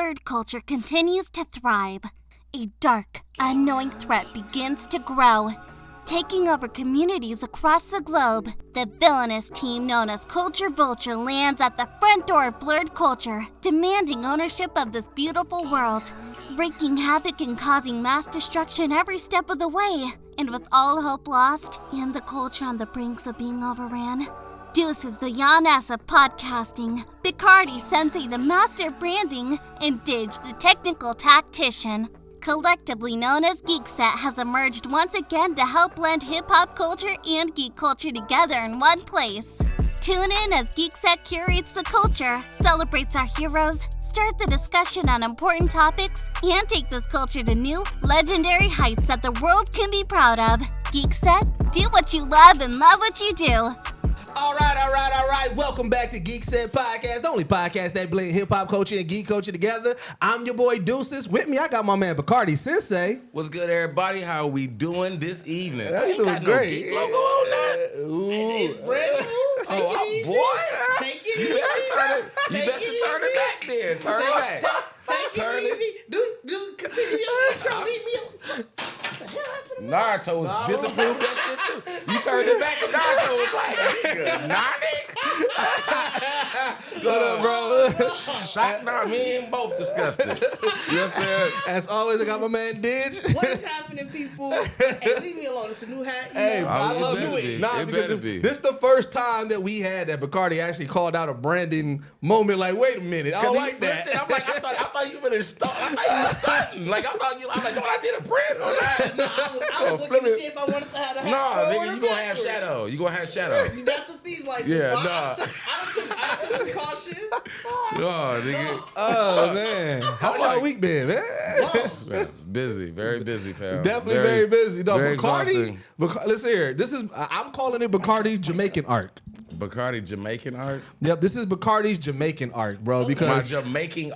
nerd culture continues to thrive, a dark, unknowing threat begins to grow, taking over communities across the globe. The villainous team known as Culture Vulture lands at the front door of blurred culture, demanding ownership of this beautiful world, wreaking havoc and causing mass destruction every step of the way. And with all hope lost, and the culture on the brinks of being overran, Deuce is the Giannis of podcasting, Bacardi Sensei the master of branding, and Didge the technical tactician. Collectively known as Geekset has emerged once again to help blend hip-hop culture and geek culture together in one place. Tune in as Geekset curates the culture, celebrates our heroes, start the discussion on important topics, and take this culture to new, legendary heights that the world can be proud of. Geekset, do what you love and love what you do. All right. Welcome back to Geekset Podcast, the only podcast that blend hip-hop culture and geek culture together. I'm your boy Deuces. With me, I got my man Bacardi Sensei. What's good, everybody? How are we doing this evening? You doing great. No Geek logo on that. Ooh. Boy. Take it easy. You better turn it back then. Turn it back. Take it easy. Do continue your intro. Leave me alone. Naruto was disapproved that shit too. You turned it back and Naruto was like, nigga, What up, bro? Shot now, me and both discussed it. You know what I'm saying? As always, I got my man Didge. What is happening, people? Hey, leave me alone. It's a new hat. Hey, I it love better doing be. it. Nah, It because better be. this is the first time that we had that Bacardi actually called out a branding moment. Like, wait a minute, I don't like that. I'm like, I thought you were stunting. Like, I'm like, no, I did a print on that. I was looking to see if I wanted to have a hat. Nah, nigga, you gonna have shadow. You gonna have shadow. That's what these like. Yeah, I nah. took the caution. No, nigga. Oh, man. How y'all week been, man? Man, busy, very busy, fam. Definitely very busy. No, very Bacardi, exhausting. listen here. I'm calling it Bacardi's Jamaican arc. Bacardi Jamaican art. Yep, this is Bacardi's Jamaican arc, bro. My Because Jamaican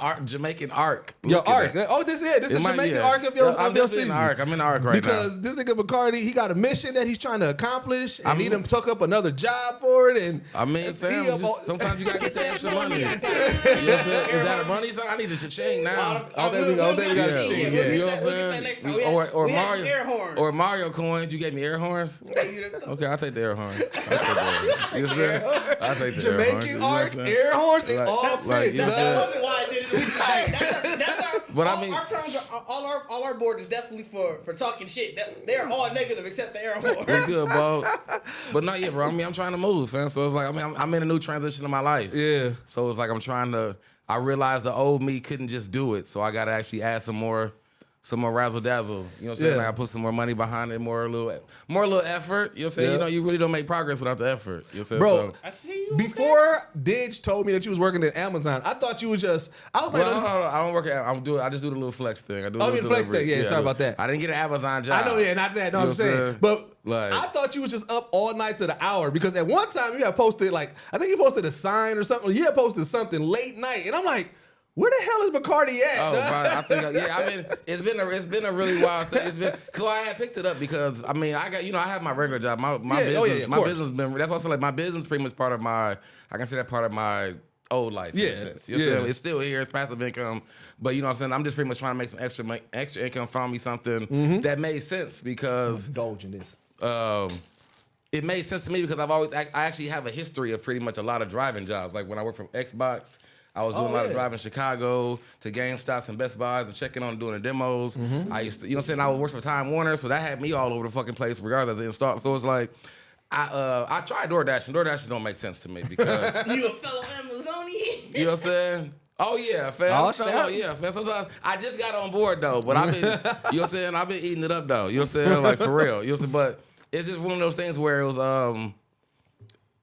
arc. your Look at arc. that. Oh, this is it. This is the Jamaican arc of Yeah, your I'm definitely season. in the arc. I'm in the arc right Because now. this nigga Bacardi, he got a mission that he's trying to accomplish, and he done took up another job for it. And I mean, fam, sometimes you gotta get the extra money. You know what I'm saying? Is that a money sign? I need a cha-ching now. I think we got Yeah, to change. you know Yeah. what I'm saying? Or Mario coins. You gave me air horns. Okay, I'll take the air horns. You know what I'm saying? I'll take the air horns. Jamaican You know what I'm arc, saying? air horns, it Like- all like, fits. you know what I'm man. saying? That wasn't why I did it. That's our. But I all mean- our terms are all our board is definitely for talking shit. They're all negative except the air horn. That's good, bro. But not yet, bro. I mean, I'm trying to move, fam. So it's like, I mean, I'm in a new transition in my life. Yeah. So it's like I realized the old me couldn't just do it. So I got to actually add some more razzle dazzle. You know what I'm saying? Yeah. I put some more money behind it, more little effort. You know what I'm saying? Yeah. You know, you really don't make progress without the effort. You know what I'm saying? Bro, So, I see you. before Didge told me that you was working at Amazon, I thought you was just, I was like, well, I don't work at. I just do the little flex thing. I do. Oh, the you flex delivery. thing. Yeah, sorry I do. about that. I didn't get an Amazon job. I know, yeah, not that. No, You know I'm what saying. But Like- I thought you was just up all night to the hour because at one time you had posted, like, I think you posted a sign or something. Or you had posted something late night. And I'm like, where the hell is Bacardi at? Oh, I think it's been a really wild thing. It's been so I had picked it up because I mean I have my regular job. My business, of course. business been that's why I say like my business pretty much part of my I can say that part of my old life in a sense. You know what I'm saying? It's still here, it's passive income, but you know what I'm saying? I'm just pretty much trying to make some extra income, find me something that made sense because Indulge in this. it made sense to me because I actually have a history of pretty much a lot of driving jobs. Like when I worked for Xbox, I was doing a lot of driving Chicago to GameStops and Best Buys and checking on doing the demos. I used to, you know what I'm saying? I worked for Time Warner, so that had me all over the fucking place regardless of install. So it's like, I tried DoorDash, and DoorDash don't make sense to me because, You a fellow Amazonian? you know what I'm saying? Oh yeah, fam. Fam. Sometimes I just got on board though, but I've been, you know what I'm saying? I've been eating it up though. You know what I'm saying? Like for real. You know what I'm saying? But it's just one of those things where it was,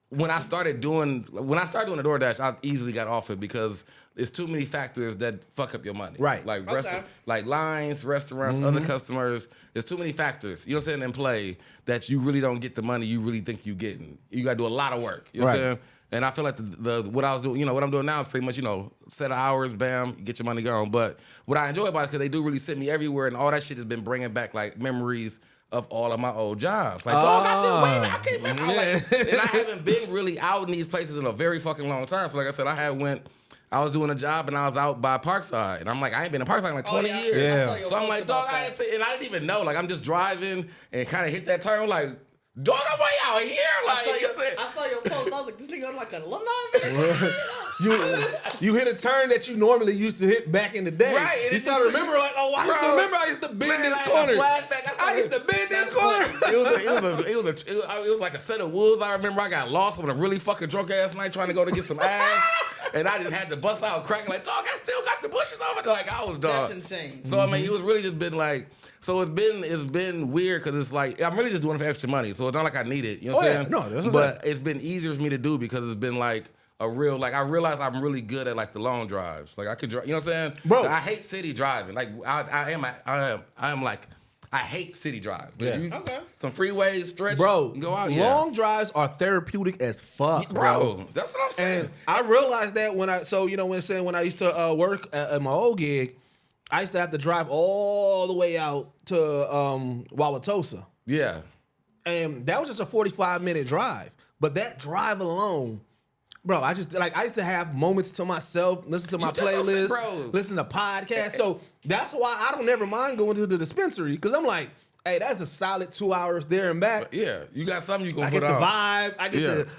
when I started doing the DoorDash, I easily got off it because it's too many factors that fuck up your money. Right. Like Okay. like lines, restaurants, other customers. There's too many factors. You know what I'm saying? In play that you really don't get the money you really think you getting. You got to do a lot of work. You know what I'm saying? And I feel like the what I was doing, you know, what I'm doing now is pretty much, you know, set of hours, bam, get your money going. But what I enjoy about it is because they do really send me everywhere, and all that shit has been bringing back like memories of all of my old jobs. Like, dog, I can't remember. Like, and I haven't been really out in these places in a very fucking long time. So like I said, I was doing a job and I was out by Parkside, and I'm like, I ain't been in Parkside in like 20 years. Yeah. So I'm like, dog, I didn't even know. Like, I'm just driving and kind of hit that turn. I'm like, dog, I'm way out here. Like, I saw your post. I was like, this nigga like an alumni. You hit a turn that you normally used to hit back in the day. Right. And you start to remember like, I used to bend this corner. I used to bend this corner. It was like a set of woods. I remember I got lost on a really fucking drunk ass night trying to go to get some ass. And I just had to bust out cracking like, dog, I still got the bushes over there. Like, I was dog. That's insane. So, I mean, it was really just been like, so it's been weird because it's like, I'm really just doing it for extra money. So it's not like I need it. You know what I'm saying? No, but it's been easier for me to do because it's been like a real, like, I realized I'm really good at like the long drives. Like, I could drive, you know what I'm saying? Bro. I hate city driving. Like, I am like, I hate city drives. Yeah. Some freeways, stretch, Bro, go out. Long drives are therapeutic as fuck, bro. That's what I'm saying. And I realized that when I used to work at my old gig, I used to have to drive all the way out to Wauwatosa. Yeah. And that was just a 45-minute drive. But that drive alone, bro, I used to have moments to myself, listen to my playlist, listen to podcasts. So that's why I don't ever mind going to the dispensary, because I'm like, hey, that's a solid 2 hours there and back. Yeah, you got something you can I put get on. the vibe.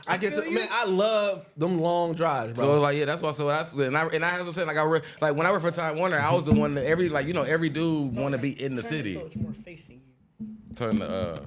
I get to man. I love them long drives, bro. So like, yeah, that's why. So that's and I have to say, like, like when I worked for Time Warner, I was the one that every dude want to be in the city. So it's more facing you. Turn the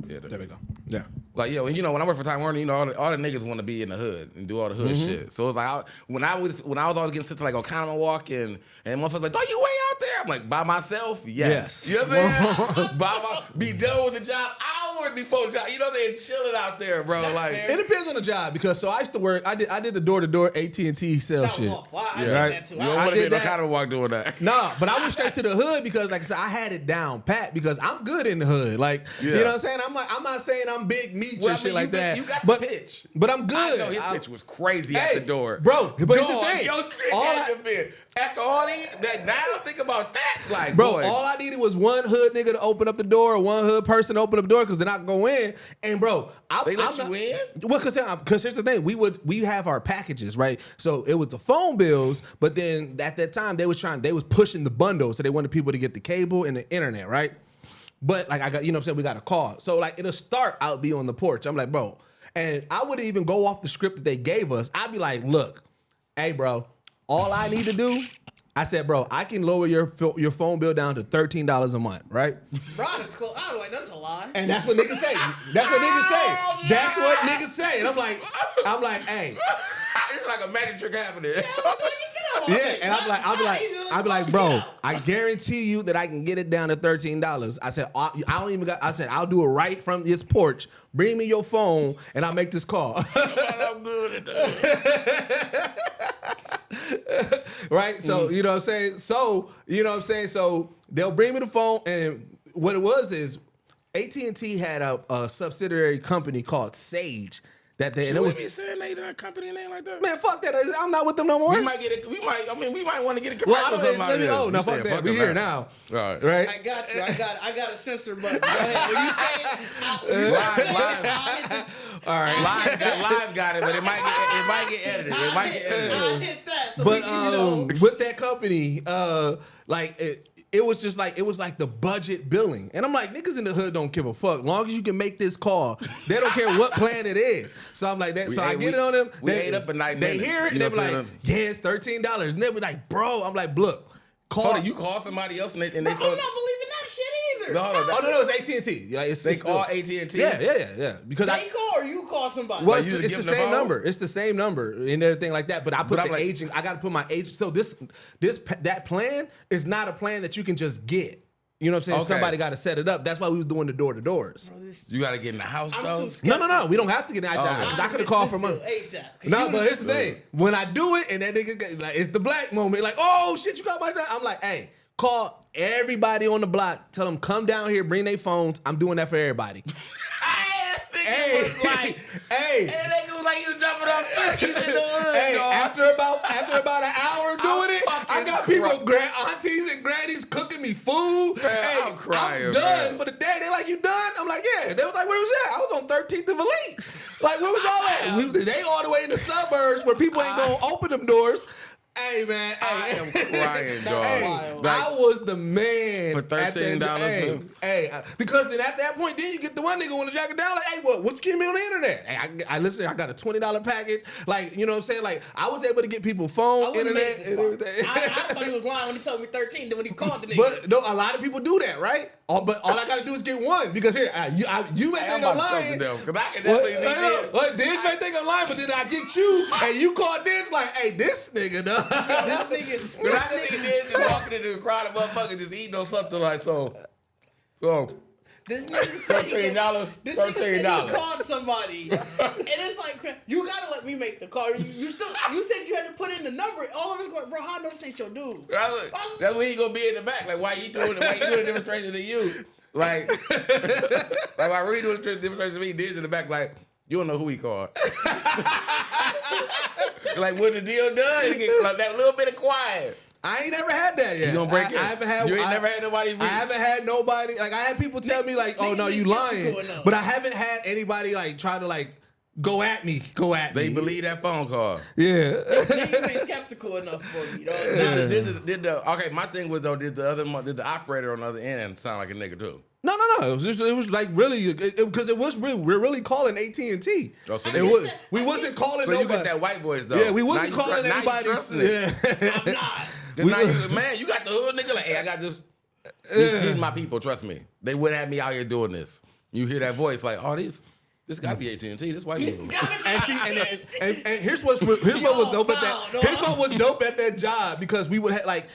There we go. Yeah. Like, yeah, when I work for Time Warner, all the niggas want to be in the hood and do all the hood shit. So it's like when I was always getting sent to like O'Connell Walk and motherfuckers like, "Oh, you way out there?" I'm like, by myself, yes. You know what I'm saying? Be done with the job hours before job. You know what I'm saying? Chilling out there, bro. That's like fair. It depends on the job, because I used to work. I did the door-to-door AT&T sales shit. I did that too. You don't want to be in O'Connell Walk doing that. Nah, but I went straight to the hood because, like I said, I had it down pat because I'm good in the hood. Like, you know what I'm saying? I'm not saying I'm big meat or shit like that. You got but, the pitch. But I'm good. I know his pitch was crazy at the door. Bro, but here's the thing. After all these, now think about that. Like, bro, boy. all I needed was one hood nigga to open up the door, or one hood person to open up the door, because then I go in. And bro, they let you in? Well, because here's the thing, we have our packages, right? So it was the phone bills, but then at that time they was pushing the bundle, so they wanted people to get the cable and the internet, right? But like I got, you know what I'm saying, we got a call. So like it'll start out be on the porch. I'm like, bro, and I wouldn't even go off the script that they gave us. I'd be like, look, hey bro, all I need to do, I said, bro, I can lower your phone bill down to $13 a month, right? Bro, I was like, that's a lie. And that's what niggas say. That's what niggas say. That's what niggas say. And I'm like, hey. It's like a magic trick happening. Yeah, and I'll be like, bro, I guarantee you that I can get it down to $13. I said, I'll do it right from this porch. Bring me your phone, and I'll make this call. I'm good at that. Right? So, you know what I'm saying? So, you know what I'm saying? So they'll bring me the phone, and what it was is AT&T had a subsidiary company called Sage. That they, and it was be saying they a company name like that. Man, fuck that. I'm not with them no more. We might want to get a commercial. No, fuck that. We here now. Right. I got you. I got a censor button. Go ahead. When you say it, live. All right. Live got it, but it might get edited. I hit that. So but with that company, it was just like, it was like the budget billing. And I'm like, niggas in the hood don't give a fuck. Long as you can make this call, they don't care what plan it is. So I'm like, I get it on them. We ate up a night. They hear it and they be like, yeah, it's $13. And they be like, bro, I'm like, look, call. You call somebody else and they I'm not believing that shit either. No, it's AT&T. Like, they call AT&T? Yeah. Because they call or you call somebody? Well, it's the same number. It's the same number and everything like that. But I put the agent. I got to put my agent. So that plan is not a plan that you can just get. You know what I'm saying? Okay. Somebody got to set it up. That's why we was doing the door-to-doors. You got to get in the house, though? No. We don't have to get in the house. Because I could have called for money. ASAP. No, but here's the thing. When I do it and that nigga, like, it's the black moment. Like, oh, shit, you got my time. I'm like, hey, call everybody on the block. Tell them, come down here, bring their phones. I'm doing that for everybody. And they was like you jumping off turkeys in the hood. Hey, after about an hour doing it, I got people, aunties and grannies cooking me food. Man, I'm crying. I'm done for the day. They like, you done? I'm like, yeah. They was like, where was that? I was on 13th of Elite. Like, where was y'all at? They all the way in the suburbs where people ain't gonna open them doors. Hey man, I am crying, dog. Hey, I was the man for $13. Because then at that point, then you get the one nigga want to jack it down. Like, hey, what you give me on the internet? Hey, I listen. I got a $20 package. Like, you know what I'm saying? Like, I was able to get people phone, internet, and everything. I thought he was lying when he told me 13. Then when he called the nigga, but no, a lot of people do that, right? But all I gotta do is get one because here, you may think I'm lying. Because I can definitely Didge may think I'm lying, but then I get you and you call Didge like, hey, this nigga, dog. This nigga Didge just walking into a crowd of motherfuckers just eating on something like so. This nigga said $13. This nigga said he called somebody, and it's like, you gotta let me make the call. You said you had to put in the number. All of us going, bro, how I know this ain't your dude? That's when he gonna be in the back. Like, why he doing a demonstration to you? Like why really doing a demonstration to me? Didge in the back, like, you don't know who he called. Like, when the deal done, it get like that little bit of quiet. I ain't never had that yet. You gonna break it? I haven't had. You ain't never had nobody. I haven't had nobody. Like, I had people tell me like, "Oh no, you lying," but I haven't had anybody like try to like go at me. They believe that phone call. Yeah. Niggas ain't skeptical enough for me, dog. Okay, my thing was though, did the operator on the other end sound like a nigga too? No. It was like really because we're really calling AT&T. Oh, so we wasn't calling. So nobody. You get that white voice though. Yeah, we wasn't calling anybody. I'm not. Man, you got the hood nigga like, hey, I got this. These my people, trust me. They wouldn't have me out here doing this. You hear that voice like, oh, this gotta be AT&T. This white people. And here's what was dope at that. Here's what was dope at that job because we would have like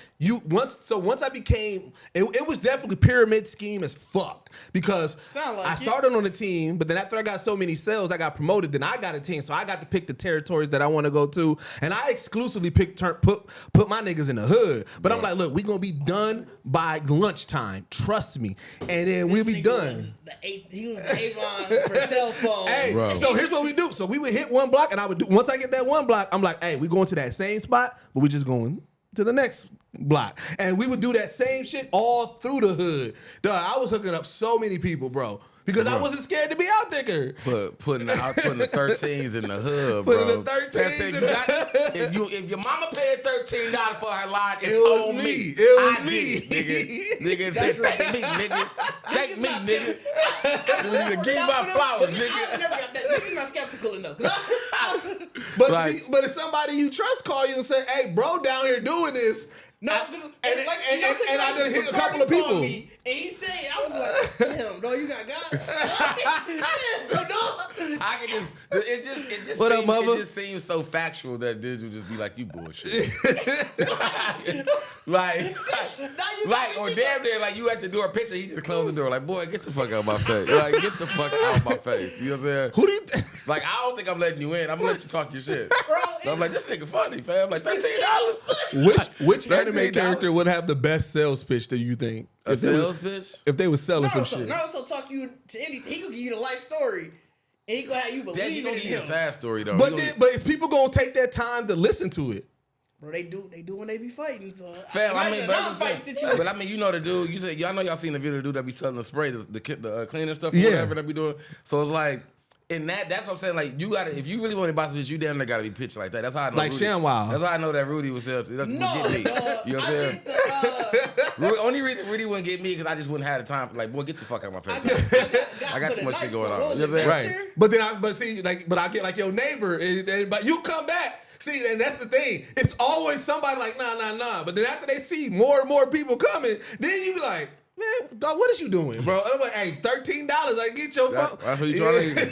once I became it was definitely pyramid scheme as fuck because I started on a team, but then after I got so many sales, I got promoted. Then I got a team, so I got to pick the territories that I want to go to, and I exclusively put my niggas in the hood. But I'm like, look, we gonna be done by lunchtime. Trust me, and then we'll be done. He was the Avon for cell phone. Hey, so here's what we do. So we would hit one block, and I would do. Once I get that one block, I'm like, hey, we going to that same spot, but we just going to the next block, and we would do that same shit all through the hood. Duh, I was hooking up so many people, bro. Because I wasn't scared to be out there. Putting the 13s in the hood, bro. Putting the 13s if your mama paid $13 for her line, it's on me. It was me. Nigga. Thank me, nigga. Thank me, nigga. Nigga, give my flowers, nigga. I never got that. Niggas not skeptical enough. But if somebody you trust call you and say, hey, bro down here doing this, and I done hit a couple of people. And he said, I was like, damn, no, you got God. I can just, it just seems so factual that Didge would just be like, you bullshit. Or damn near, like, you at the door picture, he just closed the door, like, boy, get the fuck out of my face. Like, get the fuck out of my face. You know what I'm saying? Who do you like, I don't think I'm letting you in. I'm gonna let you talk your shit. Bro, so I'm like, this nigga funny, fam. Like, $13. Which anime character would have the best sales pitch do you think? A sales pitch? If they was selling some shit. Naruto talk you to anything. He gonna give you the life story. And he gonna have you believe he gonna give you a sad story though. But is people gonna take that time to listen to it? Bro, they do when they be fighting. So fam, but I mean, you know the dude. You say, y'all know y'all seen the video of the dude that be selling the spray, the cleaner stuff, or whatever that be doing. So it's like, that's what I'm saying. Like, you gotta, if you really want to buy some bitch, you damn near gotta be pitched like that. That's how I know. Like ShamWow. That's how I know that Rudy was selling. That's what get me. You know what I'm saying? Only reason Rudy wouldn't get me because I just wouldn't have the time. Like, boy, get the fuck out of my face. I got too much shit going on. You know what I'm saying? Right. But then I get like your neighbor, but you come back. See, and that's the thing. It's always somebody like, nah. But then after they see more and more people coming, then you be like, man, dog, what is you doing, bro? I'm like, hey, $13, I get your phone. That's who you trying to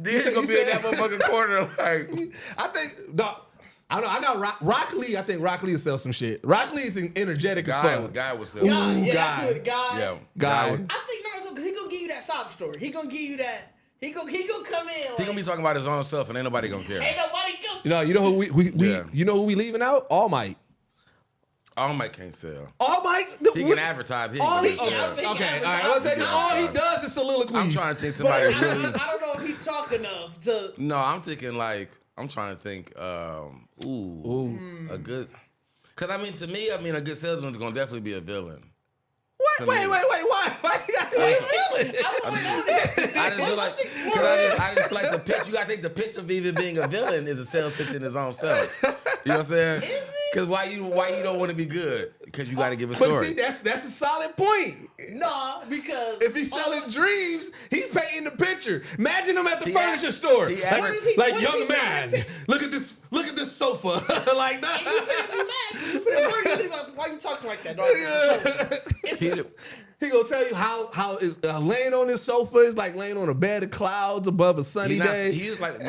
Didge gonna be in that motherfucking corner. Like, I think, dog, I don't know. I got Rock Lee. I think Rock Lee will sell some shit. Rock Lee is energetic as fuck. Guy was selling. Guy. Yeah, Guy. I think no, because he gonna give you that sob story. He gonna give you that. He gonna come in. Like, he gonna be talking about his own stuff, and ain't nobody gonna care. Ain't nobody come. You know who you know who we leaving out? All Might. All Might can't sell. All Might. He can advertise. He all he does is soliloquies. I'm trying to think somebody really. I don't know if he talk enough to. No, I'm thinking like I'm trying to think. A good. Because I mean, to me, a good salesman's gonna definitely be a villain. What? Wait. Why you got to be a villain? I just feel like, I just feel like the pitch. You gotta think the pitch of even being a villain is a sales pitch in his own self. You know what I'm saying? Because why you don't want to be good? Because you gotta give a story. But see, that's a solid point. Nah, because if he's selling dreams, he's painting the picture. Imagine him at the furniture store, young man. Look at this sofa. Like that. And you finna be mad. You finna be like, why you talking like that, dog? He gonna tell you how is laying on this sofa is like laying on a bed of clouds above a sunny day. He's like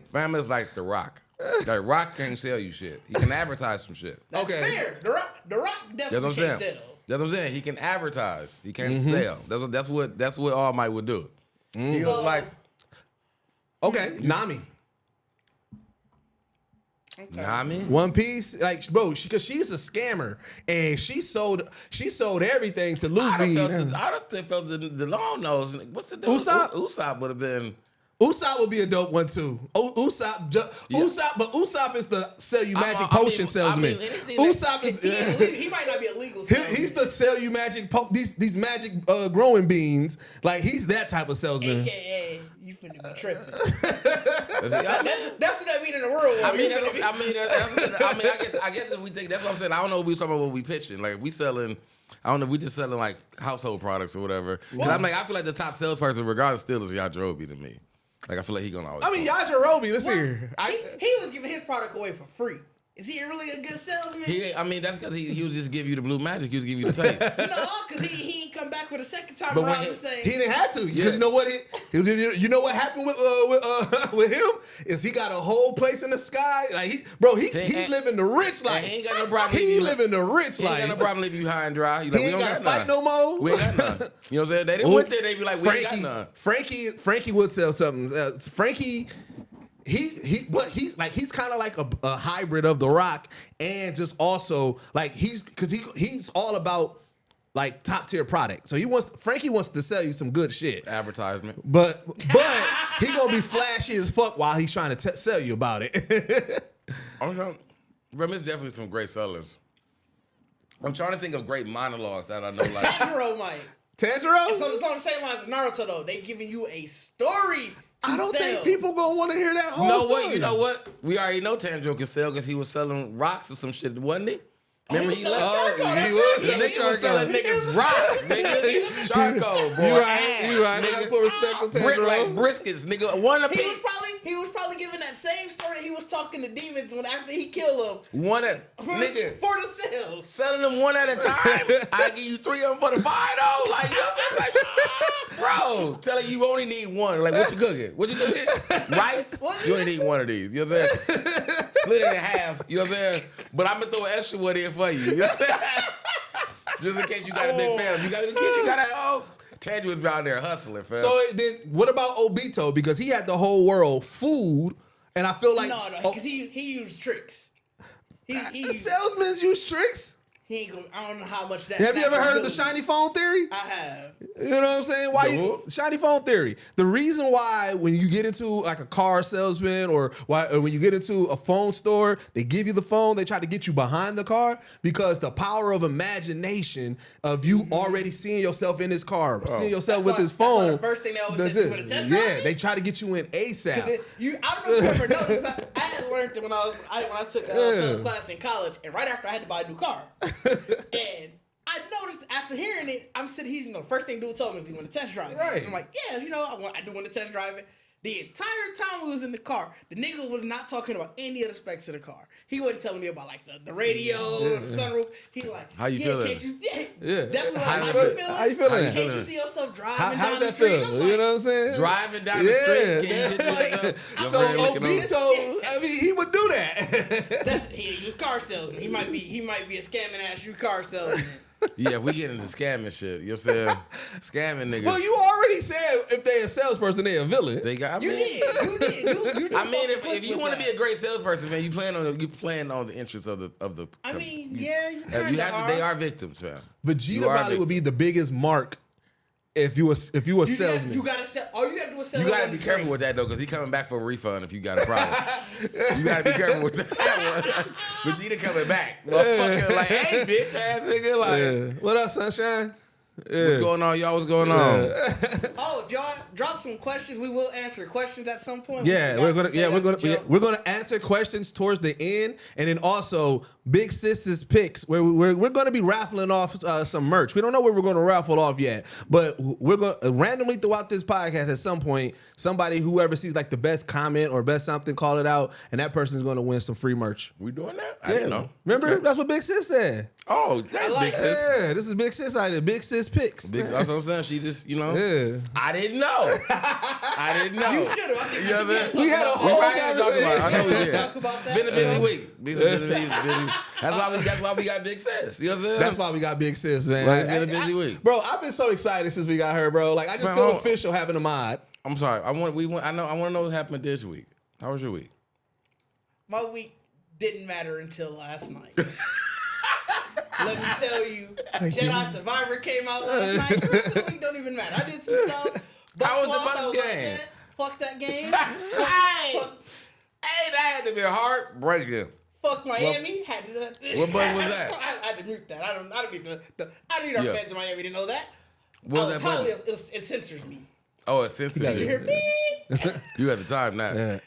fam is like The Rock. Like Rock can't sell you shit. He can advertise some shit. That's fair. The Rock definitely can't sell. That's what I'm saying. He can advertise. He can't sell. That's what All Might would do. He was like, Nami. Okay. Nami? One Piece, like bro, because she's a scammer and she sold everything to Luffy. I done felt the long nose. What's the dude? Usopp would have been. Usopp would be a dope one too. Usopp, but Usopp is the sell you magic potion salesman. Usopp is he might not be a legal salesman. He's the sell you magic these magic growing beans. Like he's that type of salesman. AKA you finna be tripping. That's what that mean in the world. I guess if we think that's what I'm saying. I don't know what we talking about when we pitching. Like if we selling. I don't know. We just selling like household products or whatever. I feel like the top salesperson, regardless, still is Yajirobe to me. Like I feel like he gonna always. Yajirobe. Let's hear. He was giving his product away for free. Is he really a good salesman? That's because he would just give you the blue magic. He was give you the taste. No, because he ain't come back with a second time around and say he didn't have to. Because you know what? You know what happened with him is he got a whole place in the sky. Like he's living the rich life. He ain't got no problem. He living the rich life. He ain't got no problem leaving you high and dry. Like, he ain't got to fight no more. We ain't got none. You know what I'm saying? They didn't went there. They be like, we ain't got none. Frankie would sell something. Frankie. He's kind of like a hybrid of The Rock and just also like he's all about like top tier product. So Frankie wants to sell you some good shit. Advertisement. But he gonna be flashy as fuck while he's trying to sell you about it. There's definitely some great sellers. I'm trying to think of great monologues that I know. Like Tanjiro might. Tanjiro? It's on the same lines as Naruto though. They giving you a story. I don't think people gonna want to hear that whole story. You know what? We already know Tanjiro can sell because he was selling rocks or some shit, wasn't he? Remember he left? He was selling niggas rocks, nigga. Charcoal, boy. You right. Nigga, put respect on Tanjiro. Like briskets, nigga. One apiece. He was probably giving that same story that he was talking to demons when after he killed them. For the sales. Selling them one at a time. I give you 3 of them for the $5 though. Like, you know what I'm saying? Bro, telling you only need one. Like, what you cooking? Rice? You only need one of these. You know what I'm saying? Split it in half. You know what I'm saying? But I'm gonna throw an extra one in for you. You know what I'm saying? Just in case you got a big family. You got Tanjiro was down there hustling, fam. So then, what about Obito? Because he had the whole world food, and I feel like because he used tricks. Salesmen use tricks. He ain't gonna, I don't know how much that. Have you ever heard of the shiny phone theory? I have. You know what I'm saying? Shiny phone theory. The reason why when you get into like a car salesman or when you get into a phone store, they give you the phone, they try to get you behind the car because the power of imagination of you already seeing yourself in this car, seeing yourself with this phone. That's the first thing they always say. You want to test drive it? They try to get you in ASAP. I don't know if you ever noticed. I had learned it when I took a class in college, and right after I had to buy a new car. And I noticed after hearing it, I'm sitting here, first thing dude told me is he want to test drive it. Right. I'm like, yeah, I do want to test drive it. The entire time we was in the car, the nigga was not talking about any of the specs of the car. He wasn't telling me about like the radio, the sunroof. He like, how you feeling? Definitely. How you feeling? How you feeling? Can't you see yourself driving how down the street? Feel? You know what I'm saying? Driving down the street. Can you just so Obito, I mean, he would do that. He was car salesman. He might be a scamming ass car salesman. Yeah, we get into scamming shit. You know what I'm saying? Scamming niggas. Well, you already said if they a salesperson, they a villain. You did. I mean, if you want to be a great salesperson, man, you playing on the interests of the. I mean, yeah, they are victims, man. Vegeta probably would be the biggest mark If you a salesman, you gotta sell. All you gotta do is sell. You gotta be careful with that though, because he coming back for a refund if you got a problem. You gotta be careful with that one. But you ain't coming back, motherfucker. Like, hey, bitch ass nigga. Like, what up, sunshine? What's going on, y'all? What's going on? Oh, if y'all drop some questions, we will answer questions at some point. We're gonna answer questions towards the end, and then also Big Sis's picks. Where we're gonna be raffling off some merch. We don't know where we're gonna raffle off yet, but we're gonna randomly throughout this podcast at some point, whoever sees like the best comment or best something, call it out, and that person's gonna win some free merch. We doing that? I didn't know. Remember, that's what Big Sis said. Oh, that's Big Sis. Yeah, this is Big Sis idea. Big Sis picks. That's what I'm saying. She just, I didn't know. I didn't know. You should have. We had a whole conversation. I know we did. Talk about that. Been a busy week. Busy. That's why we got Big Sis. You know what I'm saying? That's why we got Big Sis, man. It's been a busy week. Bro, I've been so excited since we got her, bro. Like, I just feel official having a mod. I'm sorry. I want to know what happened this week. How was your week? My week didn't matter until last night. Let me tell you, Jedi Survivor came out last night. The rest of the week don't even matter. I did some stuff. How was the Bucks game? Fuck that game. Hey, that had to be heartbreaking. Fuck Miami. What button was that? I had to mute that. I don't need I need our fans in Miami to know that. What was that button? It censors me. Oh, it censors You hear you. beep? You had the time now.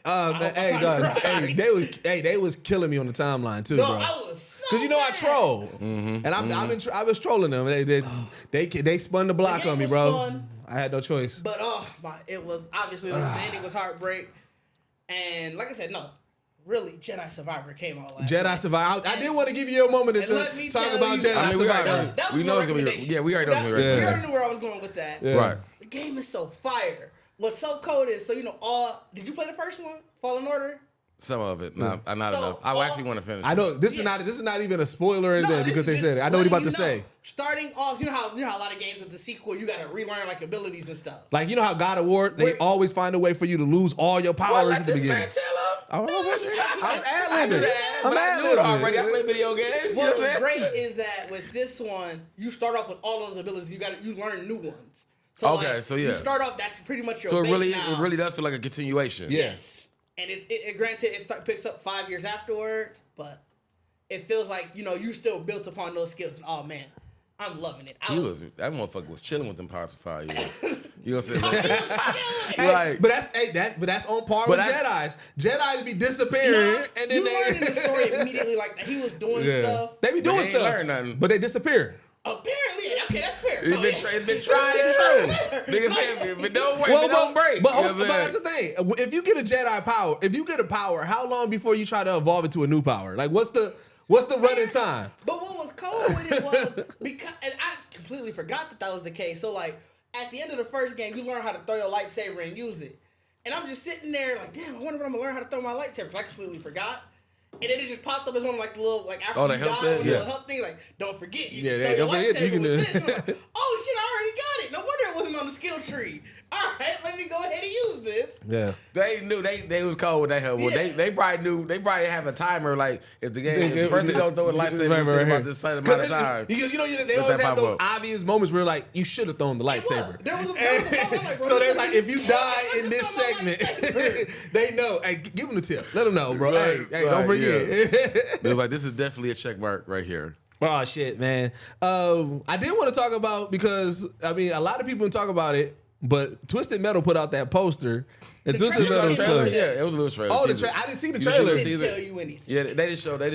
They was killing me on the timeline too, No, bro. I was so Because I mad. troll, and I was trolling them. They spun the block The game on me, was bro. fun. I had no choice. But it was obviously the ending was heartbreak, and like I said, no, really, Jedi Survivor came out last night. Jedi Survivor. I did want to give you a moment to let me talk tell about you- Jedi I mean, Survivor. That was we know my it's gonna be. recommendation. Yeah, we already know it's gonna be. We Right. already knew where I was going with that. Yeah. Right. The game is so fire. What's so cold is did you play the first one, Fallen Order? Some of it, not enough. I actually want to finish. I know this is not even a spoiler or anything this because is they just said it. I know what you're letting about to you know. say. Starting off, you know how a lot of games with the sequel, you gotta relearn like abilities and stuff. Like, you know how God of War, they always find a way for you to lose all your powers at the beginning. I don't know about that. I'm ad-libbing. I knew it already. I play video games. What was great is that with this one, you start off with all those abilities. You learn new ones. So you start off. That's pretty much your. So base it really does feel like a continuation. Yes. And granted, picks up 5 years afterwards, but it feels like you still built upon those skills. And oh man, I'm loving it. That motherfucker was chilling with them powers for 5 years. You know what I'm saying? Hey, but that's on par with Jedi's. Jedi's be disappearing, and then you learn in the story immediately like that he was doing stuff. They be doing stuff, learn nothing. but they disappear. Apparently, okay, that's fair. It's been tried and true. Niggas say, but don't work, but don't break. But that's the thing. If you get a Jedi power, how long before you try to evolve it to a new power? Like, what's the running time? But what was cool with it was and I completely forgot that was the case. So like at the end of the first game, you learn how to throw your lightsaber and use it. And I'm just sitting there like, damn, I wonder if I'm gonna learn how to throw my lightsaber because I completely forgot. And then it just popped up as one of like the little after you die, the little help thing, like don't forget you can throw your lightsaber with this. I'm like, oh shit, I already got it. No wonder it wasn't on the skill tree. All right, let me go ahead and use this. Yeah. They knew they was cold with that help. Well, they probably knew. They probably have a timer. Like if the game first they don't throw a lightsaber about this certain amount of time. Because they always have those obvious moments where like you should have thrown the lightsaber. There was a moment, like, so they're like, if you die in this segment, they know. Hey, give them the tip. Let them know, bro. Hey, don't forget. It was like this is definitely a check mark right here. Oh shit, man. I did want to talk about because a lot of people talk about it. But Twisted Metal put out that poster. And Twisted Metal was trailer? Yeah, it was a little trailer. Oh, I didn't see the trailer. Didn't tell you anything. Yeah, they just showed. Are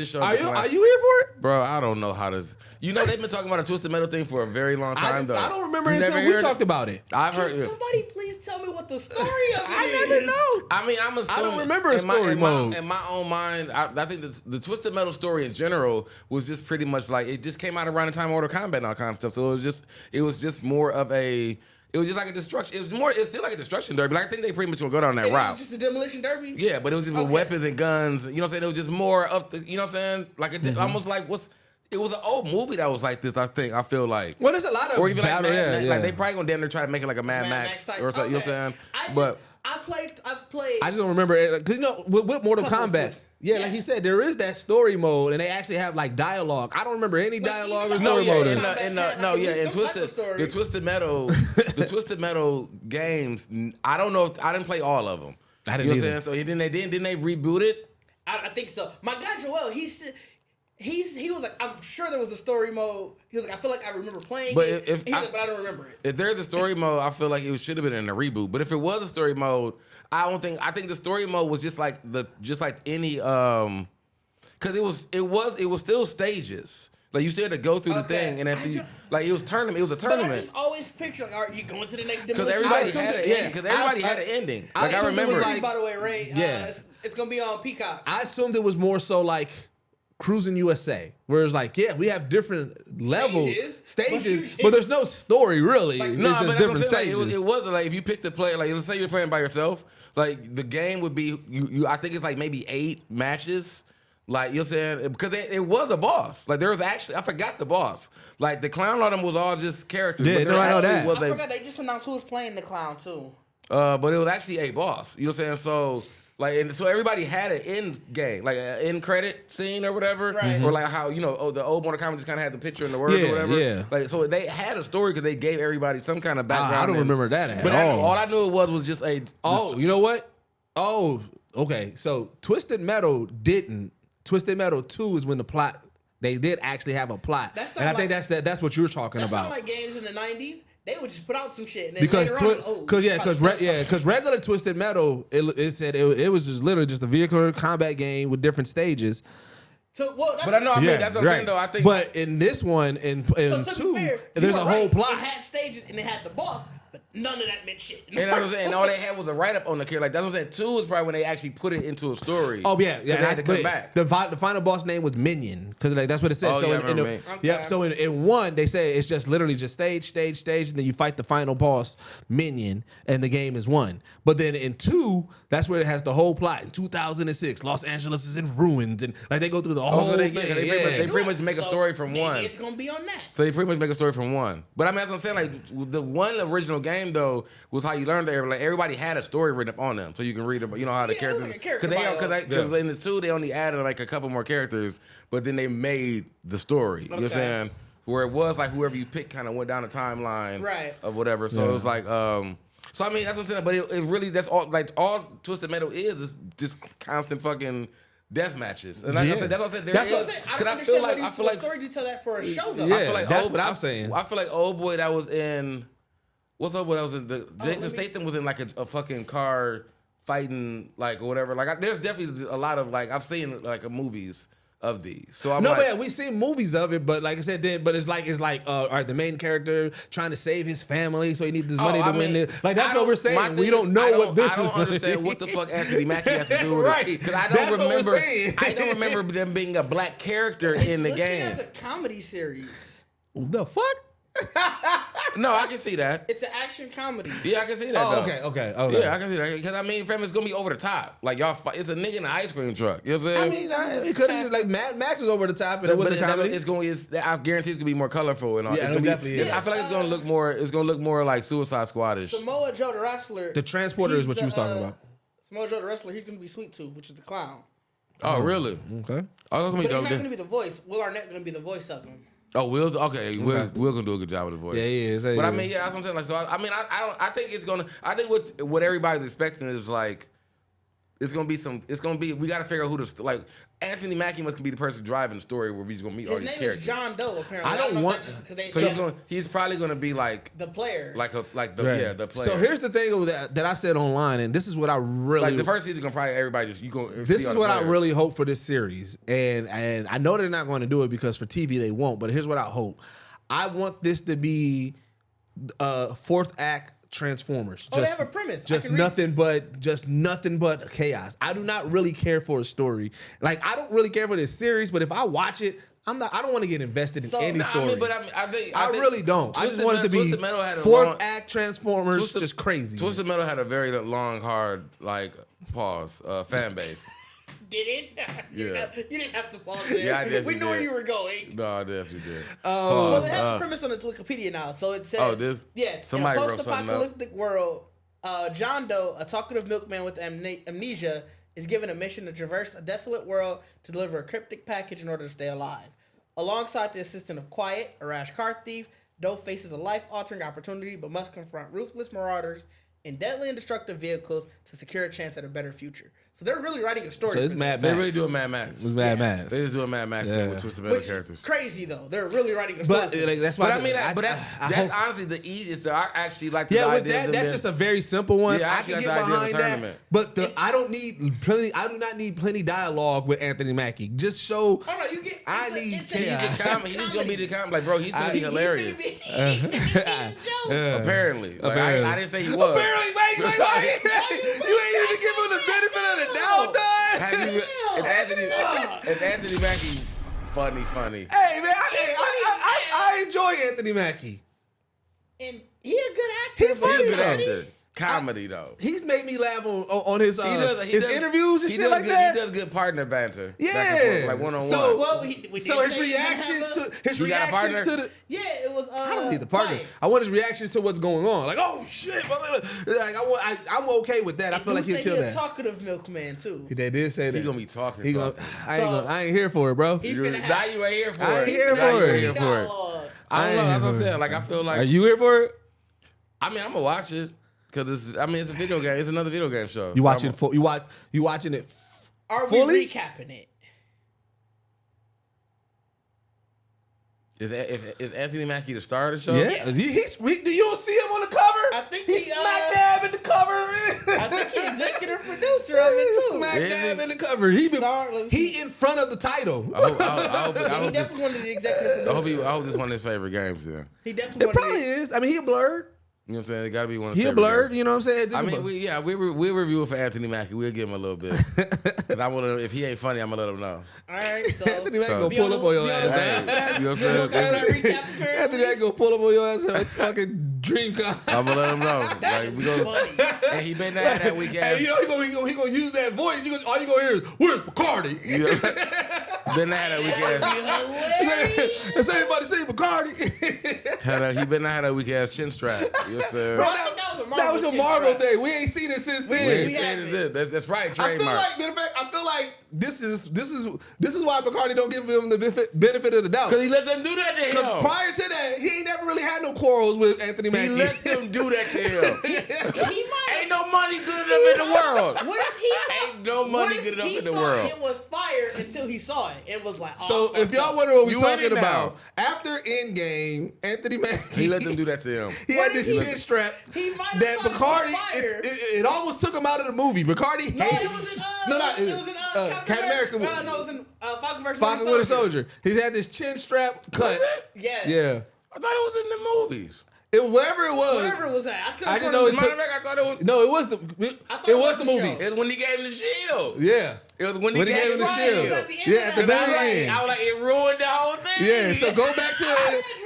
you here for it? Bro, I don't know how this. They've been talking about a Twisted Metal thing for a very long time, though. I don't remember until we talked about it. I've heard. Can somebody please tell me what the story of it is? I never know. I'm assuming. I don't remember a story mode. In my own mind, I think the Twisted Metal story in general was just pretty much like it just came out around the time of Mortal Kombat and all kind of stuff. So it was just more of a. It was just like a destruction. It's still like a destruction derby. Like I think they pretty much gonna go down that route. It was just a demolition derby? Yeah, but it was just with weapons and guns. You know what I'm saying? It was just more up the, you know what I'm saying? Like almost like it was an old movie that was like this, I feel like. Well, there's a lot of or even like battle, Mad Max. Like they probably gonna damn near try to make it like a Mad Max type. or something, you know what I'm saying? I played I just don't remember it. Because with Mortal Kombat, Yeah, like he said, there is that story mode, and they actually have like dialogue. I don't remember any dialogue or story mode. In Twisted Metal games. I don't know if I didn't play all of them. I didn't either. Know what I'm saying? So didn't they reboot it? I think so. My guy Joel, he was like, I'm sure there was a story mode. He was like, I feel like I remember playing it. But I don't remember it. If there's a story mode, I feel like it should have been in a reboot. But if it was a story mode, I think the story mode was just like any because it was still stages. Like you still had to go through the thing, and if it was tournament, it was a tournament. But I just always picture, like, all right, you going to the next dimension? Because everybody had an ending. Like I remember. By the way, Ray, it's gonna be on Peacock. I assumed it was more so like Cruising USA, where it's like, we have different levels, stages, but there's no story really. Like, there's just different stages. Like, it wasn't like if you picked the player, like let's say you're playing by yourself, like the game would be you. I think it's like maybe 8 matches. Like, you know what I'm saying? Because it was a boss. Like, there was actually, I forgot the boss. Like, the clown on them was all just characters. Yeah, but I know that. I forgot they just announced who was playing the clown, too. But it was actually a boss. You know what I'm saying? So, like, and so everybody had an end game, like an end credit scene or whatever. Right. Or like how, the old Mortal Kombat just kind of had the picture and the words or whatever. Yeah. Like, so they had a story because they gave everybody some kind of background. I don't remember that at all. All I knew it was just a... you know what? Oh, okay. So, Twisted Metal 2 is when the plot, they did actually have a plot. And I think that's what you were talking about. That's like games in the 90s. They would just put out some shit. And then because regular Twisted Metal, it said it was just literally just a vehicular combat game with different stages. So, but I know, that's what I'm saying though. I think, but in this one, in 2, there's a whole plot. It had stages and it had the boss. But none of that meant shit. And that's what I'm saying. And all they had was a write-up on the character. Like, that's what I'm saying. 2 is probably when they actually put it into a story. Oh, yeah. They had to come back. The final boss name was Minion. Because that's what it says. So in 1, they say it's just literally just stage, and then you fight the final boss, Minion, and the game is won. But then in 2, that's where it has the whole plot. In 2006, Los Angeles is in ruins. And like they go through the whole thing. They pretty much make a story from 1. It's going to be on that. So they pretty much make a story from 1. But I mean, that's what I'm saying. Like, the one original game though was how you learned that like everybody had a story written up on them, so you can read about how the characters. Because in the 2 they only added like a couple more characters, but then they made the story. You know what I'm saying? Where it was like whoever you picked kind of went down the timeline of whatever. So it was like so I mean that's what I'm saying. But it really that's all Twisted Metal is just constant fucking death matches. And like I said, that's what I said. That's what I'm saying. I feel like story to tell that for a show though. Yeah, that's what I'm saying. I feel like old boy that was in. What's up? What else? Jason Statham was in like a fucking car fighting like or whatever. Like there's definitely a lot of like I've seen like movies of these. So I'm we've seen movies of it, but like I said, but it's like all right, the main character trying to save his family, so he needs this money to win it. Like that's what we're saying. We don't know what this is. I don't understand what the fuck Anthony Mackie has to do with it. Because I don't remember them being a black character in the game. It's a comedy series. The fuck? No, I can see that. It's an action comedy. Yeah, I can see that. Okay. Yeah, I can see that because I mean, fam, it's gonna be over the top. Like y'all, it's a nigga in an ice cream truck. You know what I'm saying? I mean, it could have just like Mad Max was over the top, and it wasn't comedy. I guarantee it's gonna be more colorful and all. Yeah, it definitely is. I feel like it's gonna look more. It's gonna look more like Suicide Squad-ish. Samoa Joe the wrestler. The transporter is what you was talking about. Samoa Joe the wrestler. He's gonna be Sweet Tooth, which is the clown. Oh, really? Okay. Oh, but he's not gonna be the voice. Will Arnett gonna be the voice of him. Oh, Will's okay. Will gonna do a good job with the voice. Yeah, he is. But I mean, that's what I'm saying. Like, so I mean, I think it's gonna. I think what everybody's expecting is like, it's gonna be some. It's gonna be. We gotta figure out who the like. Anthony Mackie must be the person driving the story where he's gonna meet all these characters. His name is John Doe. Apparently, I don't want. So he's probably gonna be like the player, the player. So here's the thing that I said online, and this is what I really like. The first season gonna probably everybody just you go. This is what I really hope for this series, and I know they're not going to do it because for TV they won't. But here's what I hope. I want this to be 4th act Transformers. They have a premise. Just nothing but chaos. I do not really care for a story. Like I don't really care for this series, but if I watch it, I don't want to get invested in any story. I think really don't. I just want it to be 4th act Transformers, just crazy. Twisted Metal had a very long, hard fan base. Did it? Yeah. You didn't have to pause there. Yeah, I definitely We knew where you were going. No, I definitely did. Well, they have a premise on its Wikipedia now. So it says, somebody in a wrote something up. post-apocalyptic world, John Doe, a talkative milkman with amnesia, is given a mission to traverse a desolate world to deliver a cryptic package in order to stay alive. Alongside the assistant of Quiet, a rash car thief, Doe faces a life-altering opportunity but must confront ruthless marauders in deadly and destructive vehicles to secure a chance at a better future. So they're really writing a story. So it's Mad Max. They really doing Mad Max. It's Mad Max. They just doing Mad Max thing with twisted metal characters. Crazy though. They're really writing a story. But like, that's why. But I mean, that's honestly the easiest. I actually like the Yeah, with idea. that's just a very simple one. Yeah, I can actually, get that's the idea of behind the that. tournament. But I don't need plenty. I do not need plenty dialogue with Anthony Mackie. Just show. Oh no, you get. I need He's the comedy. He's gonna be the comedy. Like, bro, he's gonna be hilarious. Apparently, like, I didn't say he was. Apparently, wait, you ain't even give him the benefit of the doubt, dog. If Anthony Mackie, funny. Hey man, I enjoy Anthony Mackie. And he a good actor. He funny, He's a good though. actor. Comedy though. He's made me laugh on his He does interviews and he shit does like good, that. He does good partner banter. Yeah, back and forth, like one-on-one. So, Well, so his reactions to the. Yeah, it was. I don't need the partner. Quiet. I want his reactions to what's going on. Like, oh shit, like I'm okay with that. I feel like he'll kill that. He's a talkative milkman too. They did say that. He gonna be talking. I ain't here for it, bro. Now you ain't here for it. I ain't here Now for you it. ain't here for it. I don't know. That's what I'm saying. Like, I feel like. Are you here for it? I mean, I'm gonna watch it because it's a video game. It's another video game show. You watching it? You watching it? Are fully? we recapping it? Is Anthony Mackie the star of the show? Yeah. Do you don't see him on the cover? I think he's he, smack dab in the cover. I think he's executive producer of it too. Smack Is dab he? in the cover. He in front of the title. I hope He definitely one of the executive producers. I hope this one of his favorite games. Then He definitely. It probably is. I mean, he blurred. you know what I'm saying. It got to be one of his He a favorite blurred. games. You know what I'm saying? I mean, we'll review it for Anthony Mackie. We'll give him a little bit because I want to. If he ain't funny, I'm gonna let him know. All right, so Anthony Mackie So- gonna pull up on your ass. Hey, you know what I'm saying? Anthony Mackie gonna pull up on your ass like fucking dream car. I'm gonna let him know. That Like, would we be gonna, funny. and he better not have that weak ass. Hey, you know he gonna use that voice. All you gonna hear is, "Where's Bacardi?" You know, better not have that weak ass. Hilarious. Does anybody say Bacardi? He better not have that weak ass chin strap. You know what I'm saying? Bro, I think That was a Marvel thing. We ain't seen it since We then. ain't saying this. That's right. I feel Trademark. like, matter of fact, this is why Bacardi don't give him the benefit of the doubt. Because he let them do that to him. Prior to that, he ain't never really had no quarrels with Anthony He Mackie. let them do that to him. He might. Ain't no money good enough in the world. What if he? Ain't no money good enough in the world. It was fire until he saw it. It was like. So oh, if y'all wonder what we You in talking it about, now. after Endgame, Anthony Mackie He let them do that to him. He What had if this he- chin strap he might have that thought it was Bacardi. fire. It almost took him out of the movie. Bacardi No, hated. it was in. it was in Captain America. No, it was in Falcon vs. Falcon Winter Soldier. He's had this chin strap cut. Yeah. Yeah. I thought it was in the movies. Whatever it was. Whatever it was at. I didn't know As it a matter took. of fact, I thought it was. No, it was the. It was the movies. It was when he gave him the shield. Yeah. It was when he When he gave him the shield. shield. At the end Yeah, of at the that. very end. I was like, it ruined the whole thing. Yeah, so go back to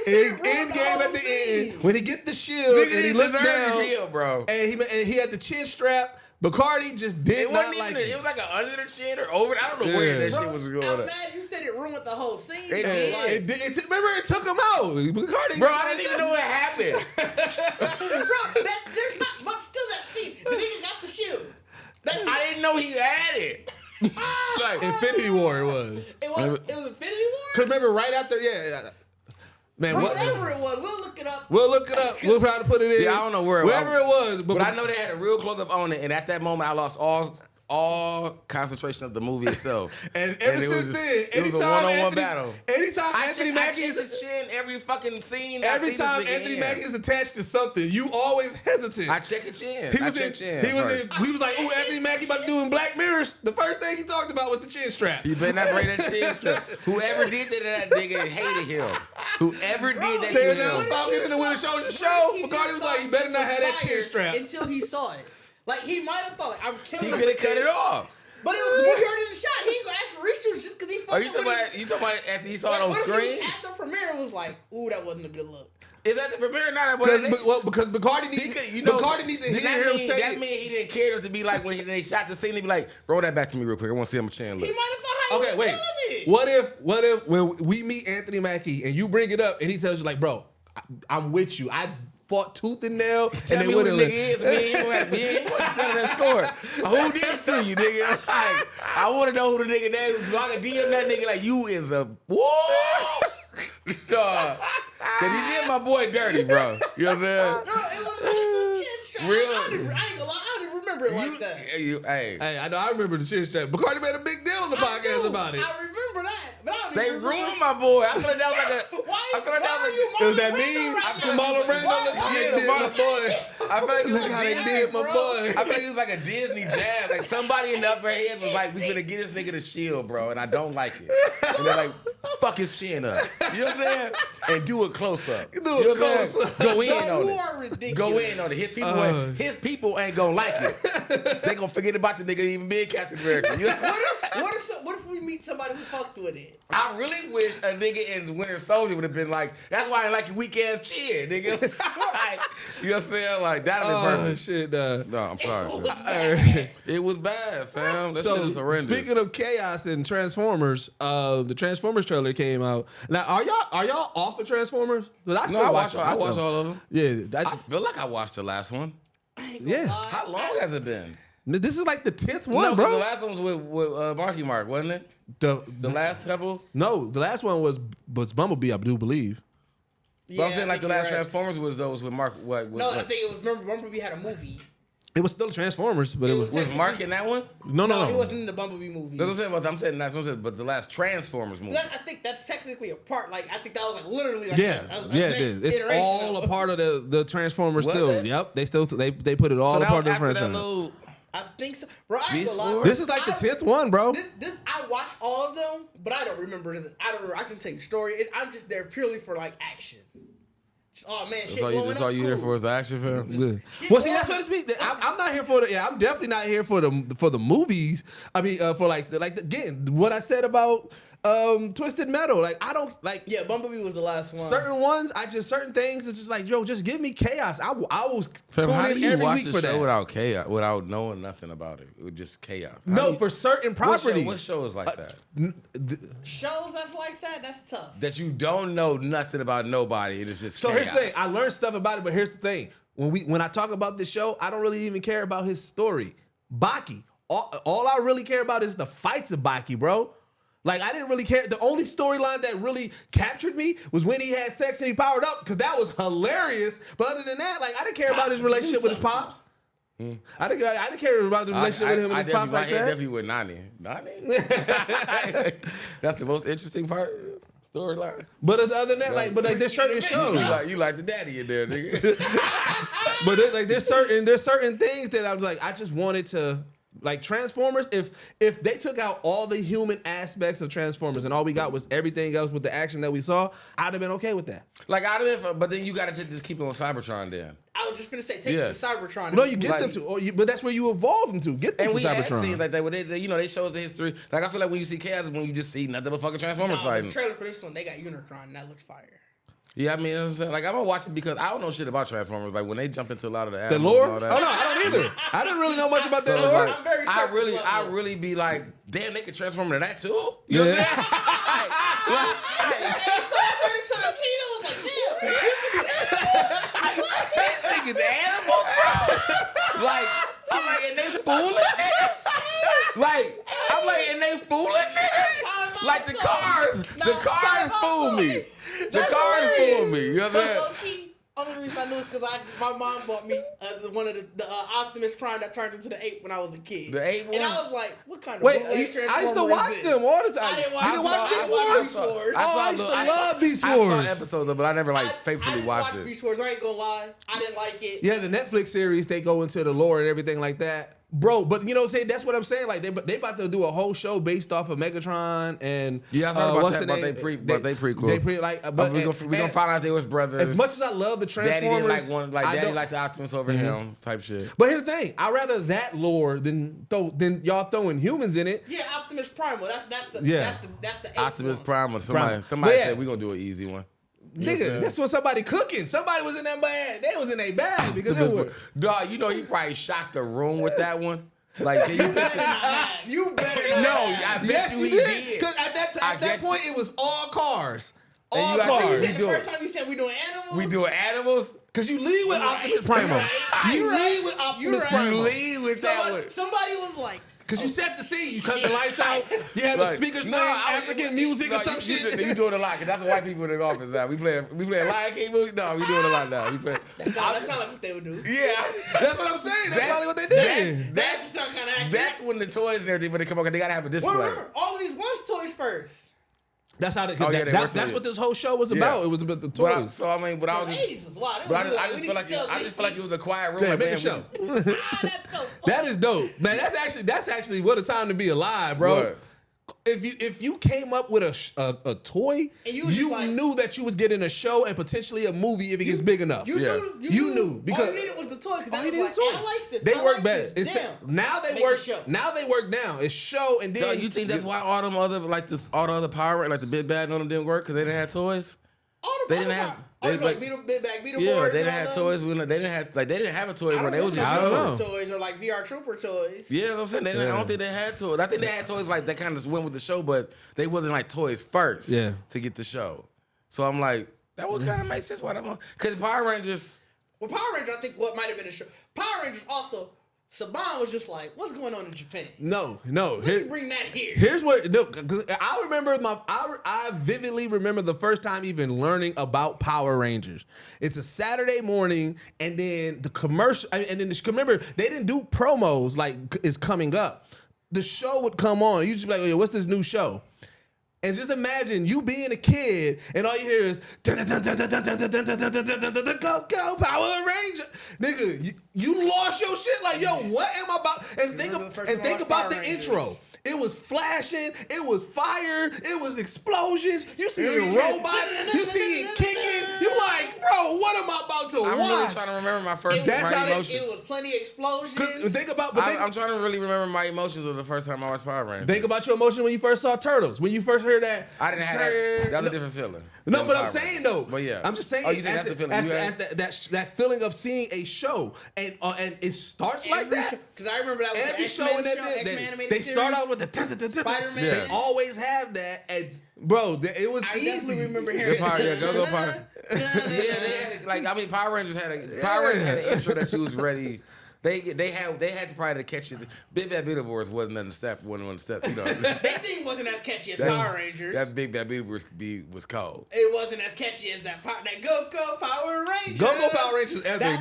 It end game ruined the at the whole end scene. when he get the shield Nigga and he didn't looked deserve down the shield, bro. and he had the chin strap. Bacardi just did It not wasn't like even. It was like an under the chin or over. I don't know where that Yeah. shit was going. I'm on. mad you said it ruined the whole scene. It bro. did. Like, Remember, it took him out. Bacardi, Bro, I didn't even know what happened. bro, there's not much to that scene. The nigga got the shield. That's I didn't know he had it. Like, Infinity War it was. It was Infinity War? Cause remember right after, man, Bro, what? whatever it was, we'll look it up. We'll look it up. We'll try to put it in. Yeah, I don't know where wherever it was, but I know they had a real close up on it, and at that moment, I lost all concentration of the movie itself. And ever it was since then, it was a one-on-one battle. Anytime I Anthony check Mackie his chin every fucking scene. every time Anthony Mackie is attached to something, you always hesitant. I check his chin. He was like, "Ooh, Anthony Mackie about to do in Black Mirrors." The first thing he talked about was the chin strap. You better not break that chin strap. Whoever did that nigga hated him. Whoever did that They to announced him. Falcon in the Winter Soldier show. Bacardi was like, "You better not have that chin strap." Until he saw it. Like, he might have thought, like, I'm killing He him could have with cut this. it off. But it was when he already in the shot. He ain't gonna actually reshoot just because he fucked Are you up talking with about? it. You talking about after he saw it on What if he screen? was at the premiere and was like, ooh, that wasn't a good look. Is that the premiere or not? Because Bacardi He needs, could, you know, Bacardi needs to did hear him say that it. mean he didn't care to be like when they shot the scene, he'd be like, roll that back to me real quick. I want to see how my chin He look. might have thought how Okay, he was wait. killing it. What if when we meet Anthony Mackie and you bring it up and he tells you like, "Bro, I'm with you. I fought tooth and nail, Tell and me they who the wouldn't. nigga is. We ain't going to tell that story. Who did it to you, nigga? Like, I want to know who the nigga name is so I can DM that nigga like, you is a... Whoa! Dog. Cause he did my boy dirty, bro. You know what I'm saying? Girl, it was like some chin strap. Real- I ain't gonna lie, I didn't remember it like that. Hey. Hey, I know. I remember the chin strap. Bacardi made a big deal on the podcast about it. I remember that, but I don't They even remember. ruined my boy. I feel like that was like a... Why I feel like that are was you It was that Marlon Brando meme. right From now? Marlon Brando. Why- Look how why- they did my boy. I feel like it was Look a how they Disney, did my bro. boy. I feel like it was like a Disney jab. Like somebody in the upper head was like, we finna get this nigga the shield, bro, and I don't like it. And they're like, fuck his chin up. You know what I'm saying? And do a close up. Do a close-up. Go in No, on you it. are ridiculous. Go in on it. His people ain't gonna like it. They gonna forget about the nigga even being Captain America. You know what I'm saying? What if we meet somebody who fucked with it? I really wish a nigga in Winter Soldier would have been like, that's why I like your weak ass chin, nigga. Like, you know what I'm saying? Like, that'd have been Oh perfect. shit. No, I'm sorry. It was bad, fam. That shit So was horrendous. speaking of chaos and Transformers, the Transformers trailer came out. Now, are y'all off of Transformers? 'Cause I still I watch watched all of them. Yeah, I feel like I watched the last one. yeah. How long has it been? This is like the 10th No, one, 'cause bro. the last one was with Marky Mark, wasn't it? The last couple? No, the last one was Bumblebee, I do believe. But I'm saying like the last you're right. Transformers was those with Mark. No, I think it was. Remember, Bumblebee had a movie. It was still Transformers, but it was Was Mark in that one? no. He wasn't in the Bumblebee movie. That's what I'm saying. I'm saying that's what I'm saying. But the last Transformers movie. I think that's technically a part. Like, I think that was like literally. Like Yeah, a yeah, next it is. It's iteration all of- a part of the Transformers. Was Still, it? yep. They still they put it all So a that part was of the after that franchise. little. I think so, bro. I ain't Beast gonna lie. Wars? This is like the 10th one, bro. This I watched all of them, but I don't remember. I don't remember. I can tell you the story. I'm just there purely for like action. Just, oh man, shit blowing That's up, all you here cool. for is the action film. Yeah. Shit Well, see, blowing that's what up. it's mean. I'm not here for the. Yeah, I'm definitely not here for the movies. I mean, for again, what I said about Twisted Metal. Like, I don't like. Yeah, Bumblebee was the last one. Certain ones, certain things. It's just like, yo, just give me chaos. I was Fam, how do tuning you every watch week the for show that. without chaos, without knowing nothing about it? It was just chaos. How do No, you- for certain what properties. show is like that? shows that's like that. That's tough. That you don't know nothing about nobody. It is just So chaos. here's the thing. I learned stuff about it, but here's the thing. When I talk about this show, I don't really even care about his story. Baki. All I really care about is the fights of Baki, bro. Like, I didn't really care. The only storyline that really captured me was when he had sex and he powered up, because that was hilarious. But other than that, like, I didn't care about his relationship with his pops. I didn't care about the relationship with him and his pops like that. definitely with Nani. That's the most interesting part. Storyline. But other than that, like, there's certain shows. You like the daddy in there, nigga. But there's certain things that I was like, I just wanted to, like, Transformers. If they took out all the human aspects of Transformers and all we got was everything else with the action that we saw, I'd have been okay with that. Like out of it, but then you gotta just keep it on Cybertron then. I was just gonna say, take Yeah. the Cybertron. No, you get Like- them to, but that's where you evolve them to. Get them And to we had Cybertron. scenes like that where they show us the history. Like I feel like when you see chaos is when you just see nothing but fucking Transformers The fighting. trailer for this one, they got Unicron, and that looks fire. Yeah, I mean, like I'm gonna watch it because I don't know shit about Transformers. Like when they jump into a lot of the the animals lore? and all that. Oh no, I don't either. I didn't really know much about So that it's lore. like, I'm very I surface level. really be like, damn, they can transform into that too. You know what I'm saying? Hey, so I turned into the Cheetos, like, These niggas animals, bro. Like, I'm like, and they fooling niggas. Like, I'm like, and they fooling niggas. Like the cars fool me. The cars fool me. You know what I'm saying? Low-key, only reason I knew is because my mom bought me one of the Optimus Prime that turned into the ape when I was a kid. The ape one? And I was like, what kind of Wait, bootleg I used to Transformer watch is this? them all the time. I didn't watch You didn't watch Beast Wars? I used to love Beast I Wars. saw episodes of it, but I never like I faithfully didn't watched watch it. Beast Wars. I ain't gonna lie. I didn't like it. Yeah, the Netflix series, they go into the lore and everything like that. Bro, but you know what I'm saying? That's what I'm saying. Like, they about to do a whole show based off of Megatron and Yeah, I heard about what's that, the but name? they prequel. They pre like, but we gonna find out they was brothers. as much as I love the Daddy Transformers, didn't like one, like I Daddy don't- liked the Optimus over him, type shit. But here's the thing: I'd rather that lore than y'all throwing humans in it. Yeah, Optimus Primal. That's the Yeah. that's the ape Optimus one. Prime. Somebody Yeah. said we gonna do an easy one. You know what I'm Nigga, saying? that's when somebody cooking. Somebody was in that bag. They was in a bag because they were. Dog, you know he probably shocked the room with that one. Like, can you picture? You better No, not. I bet Yes, you you he did. did. Because at that guess- point, it was all cars. And All you got- cars. we The do first it. time you said we doing animals. We doing animals. Because you lead with Optimus Primo. You lead with Optimus Primo. You lead with that one. Somebody was like, because you set the scene. You cut the lights out. You have the speakers playing African music or some shit. You doing a lot, because that's the white people in the office now. We playing Lion King movies. No, we doing a lot now. That sound like what they would do. Yeah. That's what I'm saying. That's probably what they did. That's kind of accurate. That's when the toys and everything, when they come out, they got to have a display. Well, remember, all of these was toys first. That's how. That's what this whole show was about. Yeah. It was about the toys. I was just feel like it was a quiet room. Make a show. That's so funny. That is dope, man. That's actually what a time to be alive, bro. What? If you came up with a toy, and you knew that you was getting a show and potentially a movie if it gets big enough. You knew because all you needed was the toy. Because I like this. They work like best. Now they work down. It's show and then. So you think that's why all them other all the other Power Rangers, like the Big Bad, none of them didn't work because they didn't have toys? They didn't have. Big Bag Beetleborgs. Yeah, they didn't have toys. They didn't have a toy run. They was just toys or like VR Trooper toys. Yeah, that's what I'm saying. I don't think they had toys. I think they had toys like that kind of went with the show, but they wasn't like toys first. Yeah. To get the show. So I'm like, that would kind of make sense. Why that? Because Power Rangers. Well, Power Rangers, I think what might have been a show. Power Rangers also. Saban was just like, "What's going on in Japan?" No. Let me bring that here. Here's what. No, cause I remember I vividly remember the first time even learning about Power Rangers. It's a Saturday morning, and then the commercial, and then remember they didn't do promos like is coming up. The show would come on. You just be like, "Yo, what's this new show?" And just imagine you being a kid and all you hear is go Power Ranger. Nigga, you lost your shit. Like, yo, what am I about? And think about the intro. It was flashing, it was fire, it was explosions. You seeing robots, you seeing kicking. You like, bro, what am I about to watch? I'm really trying to remember my first emotions. It was plenty of explosions. I'm trying to really remember my emotions of the first time I watched Power Rangers. Think about your emotion when you first saw Turtles. When you first heard that. I didn't have that. That was a different feeling. No, but I'm saying though. But yeah. I'm just saying. Oh, you think that's the feeling? That feeling of seeing a show and it starts like that. Because I remember that was every show in that they start out with the Spider-Man. They always have that, and bro, it was easy. I definitely remember hearing Go Power. Yeah, Power Rangers had an intro that she was ready. They had probably to catch it. Big Bad Beetleborgs wasn't on the step, you know. That thing wasn't as catchy as Power Rangers. That Big Bad Beetleborgs was cold. It wasn't as catchy as that Go Power Rangers. Go Power Rangers epic.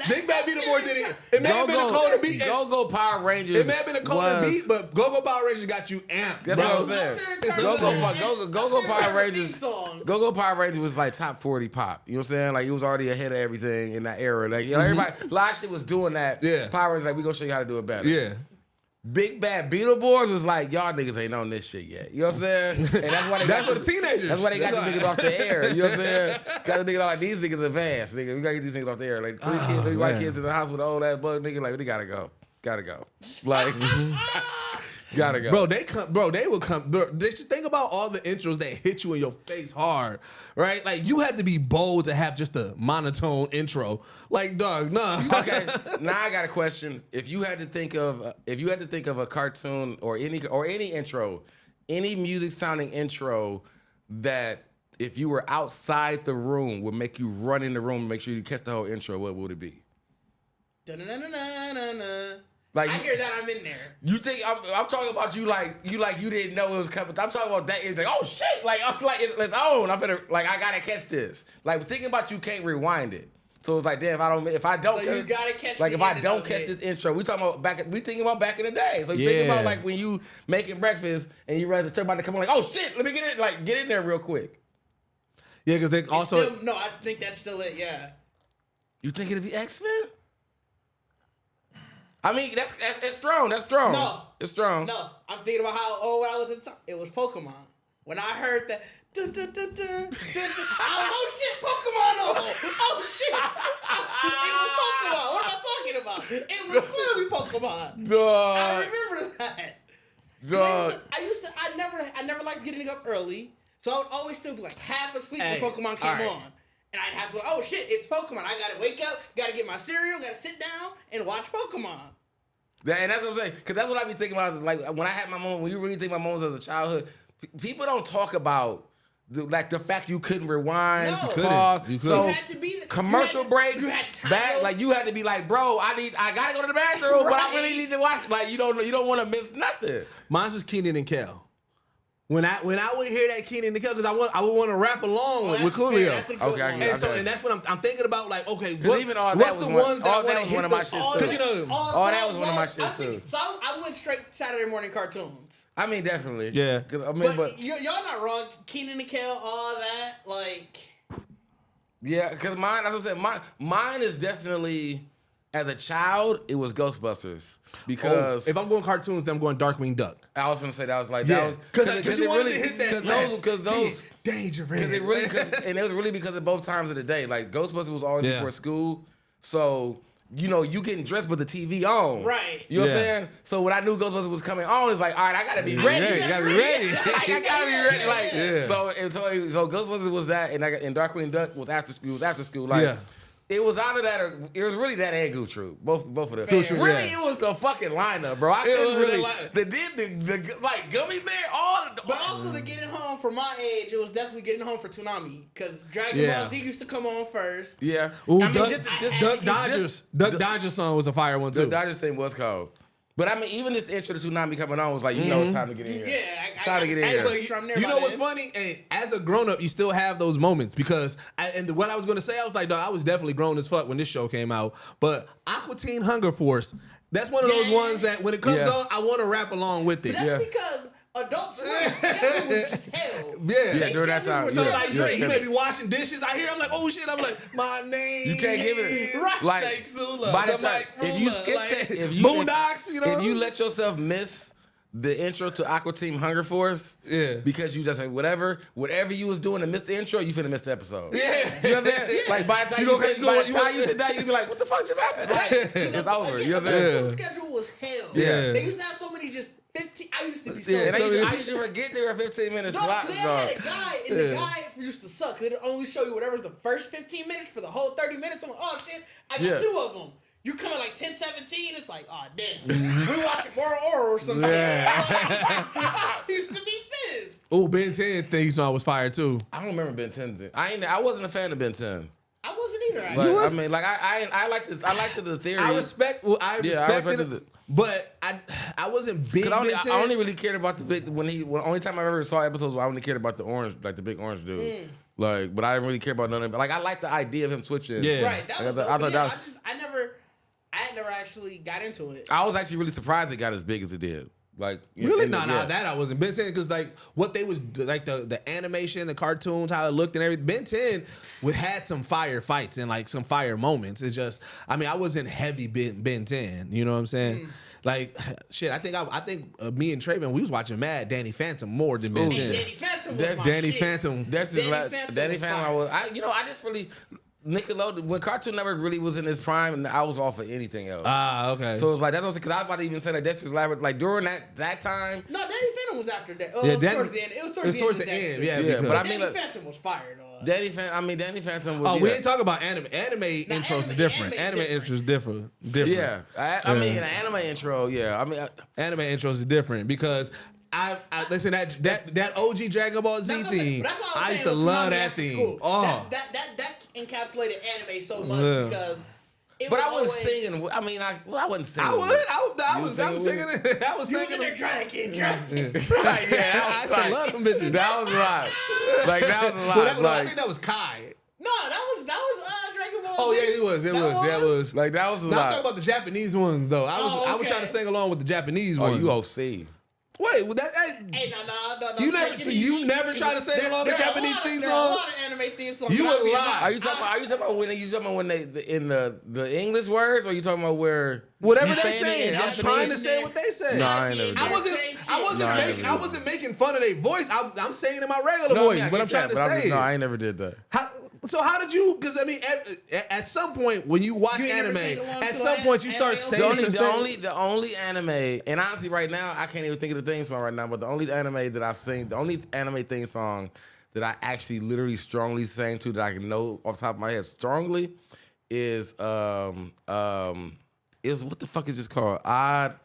Big Bad Beetleborgs did it. It may have been a colder beat. Go Power Rangers. It may have been a colder beat, but Go Power Rangers got you amped. That's what I'm saying. Go Power Rangers. Go Power Rangers was like top 40 pop. You know what I'm saying? Like it was already ahead of everything in that era. Like everybody, a lot of shit was doing that. Yeah. Power Rangers like we gonna show you how to do it better. Yeah. Big Bad Beetleborgs was like, y'all niggas ain't on this shit yet. You know what I'm saying? And that's why that's for the teenagers. That's why they got the niggas off the air. You know what I'm saying? Got the niggas like these niggas advanced. Nigga, we gotta get these niggas off the air. Like three white kids in the house with an old ass bug nigga. Like, they gotta go. Like gotta go. They will come. Bro, just think about all the intros that hit you in your face hard, right? Like you had to be bold to have just a monotone intro. Like, dog, nah. Okay, now I got a question. If you had to think of a cartoon or any intro, any music sounding intro that if you were outside the room would make you run in the room and make sure you catch the whole intro, what would it be? Like I hear that I'm in there. You think I'm talking about you like you didn't know it was coming. I'm talking about that. It's like, oh shit! Like I'm like it's on. I gotta catch this. Like thinking about you can't rewind it. So it's like damn if I don't you gotta catch like if I don't catch this intro. We thinking about back in the day. So you think about like when you making breakfast and you realize the turn about to come on like oh shit let me get it like get in there real quick. Yeah, because they also I think that's still it. Yeah. You think it'd be X-Men? I mean, that's strong. That's strong. No. It's strong. No. I'm thinking about how old I was at the time. It was Pokemon. When I heard that, dun, dun, dun, dun, dun, dun, oh shit, Pokemon! Oh shit! It was Pokemon. What am I talking about? It was clearly Pokemon. Duh. I remember that. Duh. I never liked getting up early, so I would always still be like half asleep when Pokemon came on. And I'd have to go, oh shit, it's Pokemon. I gotta wake up, gotta get my cereal, gotta sit down and watch Pokemon. And that's what I'm saying. Because that's what I be thinking about. Like when I had my moment, when you really think about moments as a childhood, people don't talk about like the fact you couldn't rewind, No. pause. You couldn't. So You had to be commercial breaks, You had time. bad. Like you had to be like, bro, I gotta go to the bathroom, but I really need to watch. Like you don't want to miss nothing. Mine was Keenan and Kel. When I would hear that Keenan and Kel, because I would want to rap along with Coolio. That's a good Okay, one. yeah. And that's what I'm thinking about. Like, okay, Even all what's that the was ones one, all that that was one of my shits too. Because you know, all that was one of my shits too. So I went straight Saturday morning cartoons. I mean, definitely. Yeah. 'Cause, I mean, but y'all not wrong. Keenan and Kel, all that, like. yeah, because mine, as I said, mine is definitely, as a child, it was Ghostbusters. Because if I'm going cartoons, then I'm going Darkwing Duck. I was gonna say that was like Yeah, that was because you wanted to hit that because those dangerous. and it was really because of both times of the day. Like Ghostbusters was always before school, so you know you getting dressed with the TV on, Right. You know what I'm Yeah. saying? So when I knew Ghostbusters was coming on, it's like, all right, I gotta be ready. Yeah, you gotta be ready. Like, I gotta be ready. Like Yeah. so Ghostbusters was that, and Darkwing Duck was after school. Like. Yeah. It was either that or it was really that and Goof Troop. Both of them. Goof Troop, Really, yeah. it was the fucking lineup, bro. I It couldn't was really. the line- The like gummy bear, all. But also to getting home for my age, it was definitely getting home for Toonami because Dragon Yeah. Ball Z used to come on first. Yeah. Ooh, I mean, Duck, just Duck Dodgers. Duck Dodgers song was a fire one the too. Dodgers thing was cold. But I mean, even just the intro to Tsunami coming on was like, you know, it's time to get in here. Yeah, It's time to get in Hey, here. but Make sure I'm there you by know what's then. funny? And as a grown up, you still have those moments because, what I was gonna say, I was like, dog, I was definitely grown as fuck when this show came out. But Aqua Teen Hunger Force, that's one of those Yeah. ones that when it comes Yeah. on, I want to rap along with it. That's Yeah. because Adult Swim schedule was just hell. Yeah. Yeah, during that time. So Yeah. like, Yeah. you may be washing dishes. I hear, I'm like, oh shit. I'm like, my name. You can't give it right. like Sheikh Zula, by the the time Mike if you Rula, skip like, that, if you Boondocks, you know, if you let yourself miss the intro to Aqua Team Hunger Force, Yeah. because you just like whatever you was doing to miss the intro, you finna miss the episode. Yeah. You know what I'm saying? Like by the time you sit down, you be like, what the fuck just happened? Like, it's over. You know what I'm saying? Adult Swim schedule was hell. Yeah. They used to have so many just 15. I used to be so. Yeah, and So I used to forget there were 15 minutes No, slots. because they had a guy, and the guy used to suck. They'd only show you whatever's the first 15 minutes for the whole 30 minutes. I'm like, oh shit, I got Yeah. 2 of them. You come at like 10:17, it's like, oh damn, we watching Moral Oral or something. I used to be pissed. Oh, Ben 10 theme song was fire too. I don't remember Ben 10. I wasn't a fan of Ben 10. I wasn't either. Like, Actually. I mean, like I like this. I liked the theory. I respect. Well, I Yeah, I respected respected it, it. but I wasn't big. I Ben 10. only really cared about the big only time I ever saw episodes where I only cared about the orange, like the big orange dude. Like, but I didn't really care about none of it. Like, I like the idea of him switching. Yeah. Right, that was. I thought dope, that but yeah, I had never actually got into it. I was actually really surprised it got as big as it did. Like, Really? in the- No, yeah. that I wasn't. Ben 10, because like what they was like the animation, the cartoons, how it looked and everything. Ben 10 had some fire fights and like some fire moments. It's just, I mean, I wasn't heavy Ben 10. You know what I'm saying? Like, shit. I think me and Trayvon, we was watching Mad Danny Phantom more than Ben Ooh. 10. Danny Phantom was That's my Danny shit. Phantom. That's just Danny like Phantom Danny was Phantom. fire. I just really Nickelodeon when Cartoon Network really was in its prime, and I was off of anything else. Ah, okay. So it was like that's because I was about to even say that that's just like during that time. No, Danny Phantom was after that. Yeah, It was Danny- towards the end. It was it towards was the towards end. the of end. Dexter. Yeah, Yeah, because- but I Danny mean, like, Phantom was fired though. Danny Phantom was. Oh, yeah. we didn't talk about anime. Anime intros is different. Anime intros different. Yeah, I mean, an anime intro. Yeah, I mean, Anime intros is different because I listen that OG Dragon Ball Z That's what I'm saying. theme. That's what I used was to saying with love Toonami that after theme. school. Oh, That encapsulated anime so much Yeah. because it but was I wasn't always, singing. I mean, I wasn't singing. I was singing it. I was You singing in there it. dragging. Right, yeah, I that was used to love them bitches. That was a lot. Like that was a lot. But I like, think that was Kai. No, that was Dragon Ball. Oh Z. yeah, that was. like that was a Now I'm lot. talking about the Japanese ones though. I was okay. trying to sing along with the Japanese Oh, ones. you OC. Wait, well, that Hey, no. You never- take it so easy. you never try to sing along the Japanese theme There are a song? lot of anime theme songs. You but I'll a be lie. honest. Are you talking about when they in the English words, or are you talking about where whatever you they saying it in saying. I'm Japanese? trying to say what they say. No, I ain't never did. I wasn't making fun of their voice. I'm saying in my regular No, I voice. mean, I But get I'm trying that, to but say. no, I ain't never did that. How did you? Because I mean, at some point when you watch You ain't never anime, sing along at to some point you start anime? saying The only anime, and honestly, right now I can't even think of the theme song right now. But the only anime that I've seen, the only anime theme song that I actually literally strongly sang to that I can know off the top of my head strongly is what the fuck is this called? Odd.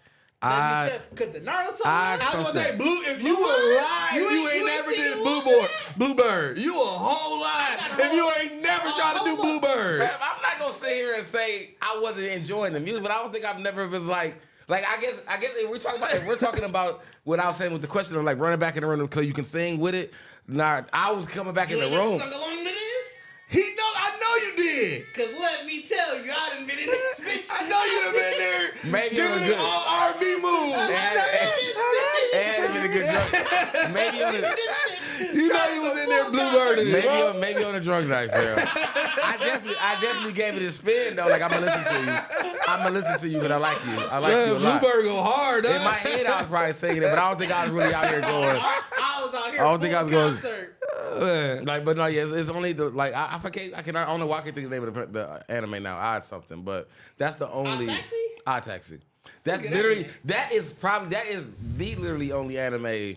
Because the Naruto I I was gonna say, Blue. If you Blue were Bird? live, You you ain't ain't never seen did Blue Bluebird. You a whole lie. If you ain't never tried to do Bluebird. Fam, I'm not gonna sit here and say I wasn't enjoying the music, but I don't think I've never been like I guess if we're talking about what I was saying with the question of like running back in the room because you can sing with it. Nah, I was coming back in the room. Sung along to this? I know you did. Cause let me tell you, I done been in this bitch. I know you'd have been there. Maybe giving on a it good all R&B moves. and get a good drunk. Maybe on a You know you was in there Bluebird. maybe on a drunk night, fam. I definitely gave it a spin though. Like I'm gonna listen to you. I'm gonna listen to you because I like you. I like you a lot. Bluebird go hard. In my head, I was probably singing it, but I don't think I was really out here going. I was out here. I don't think I was going. Concert. Like, but no, yeah, it's only the like I don't know why I can think of the name of the anime now. Odd something, but that's the only Odd Taxi. That's literally that is the literally only anime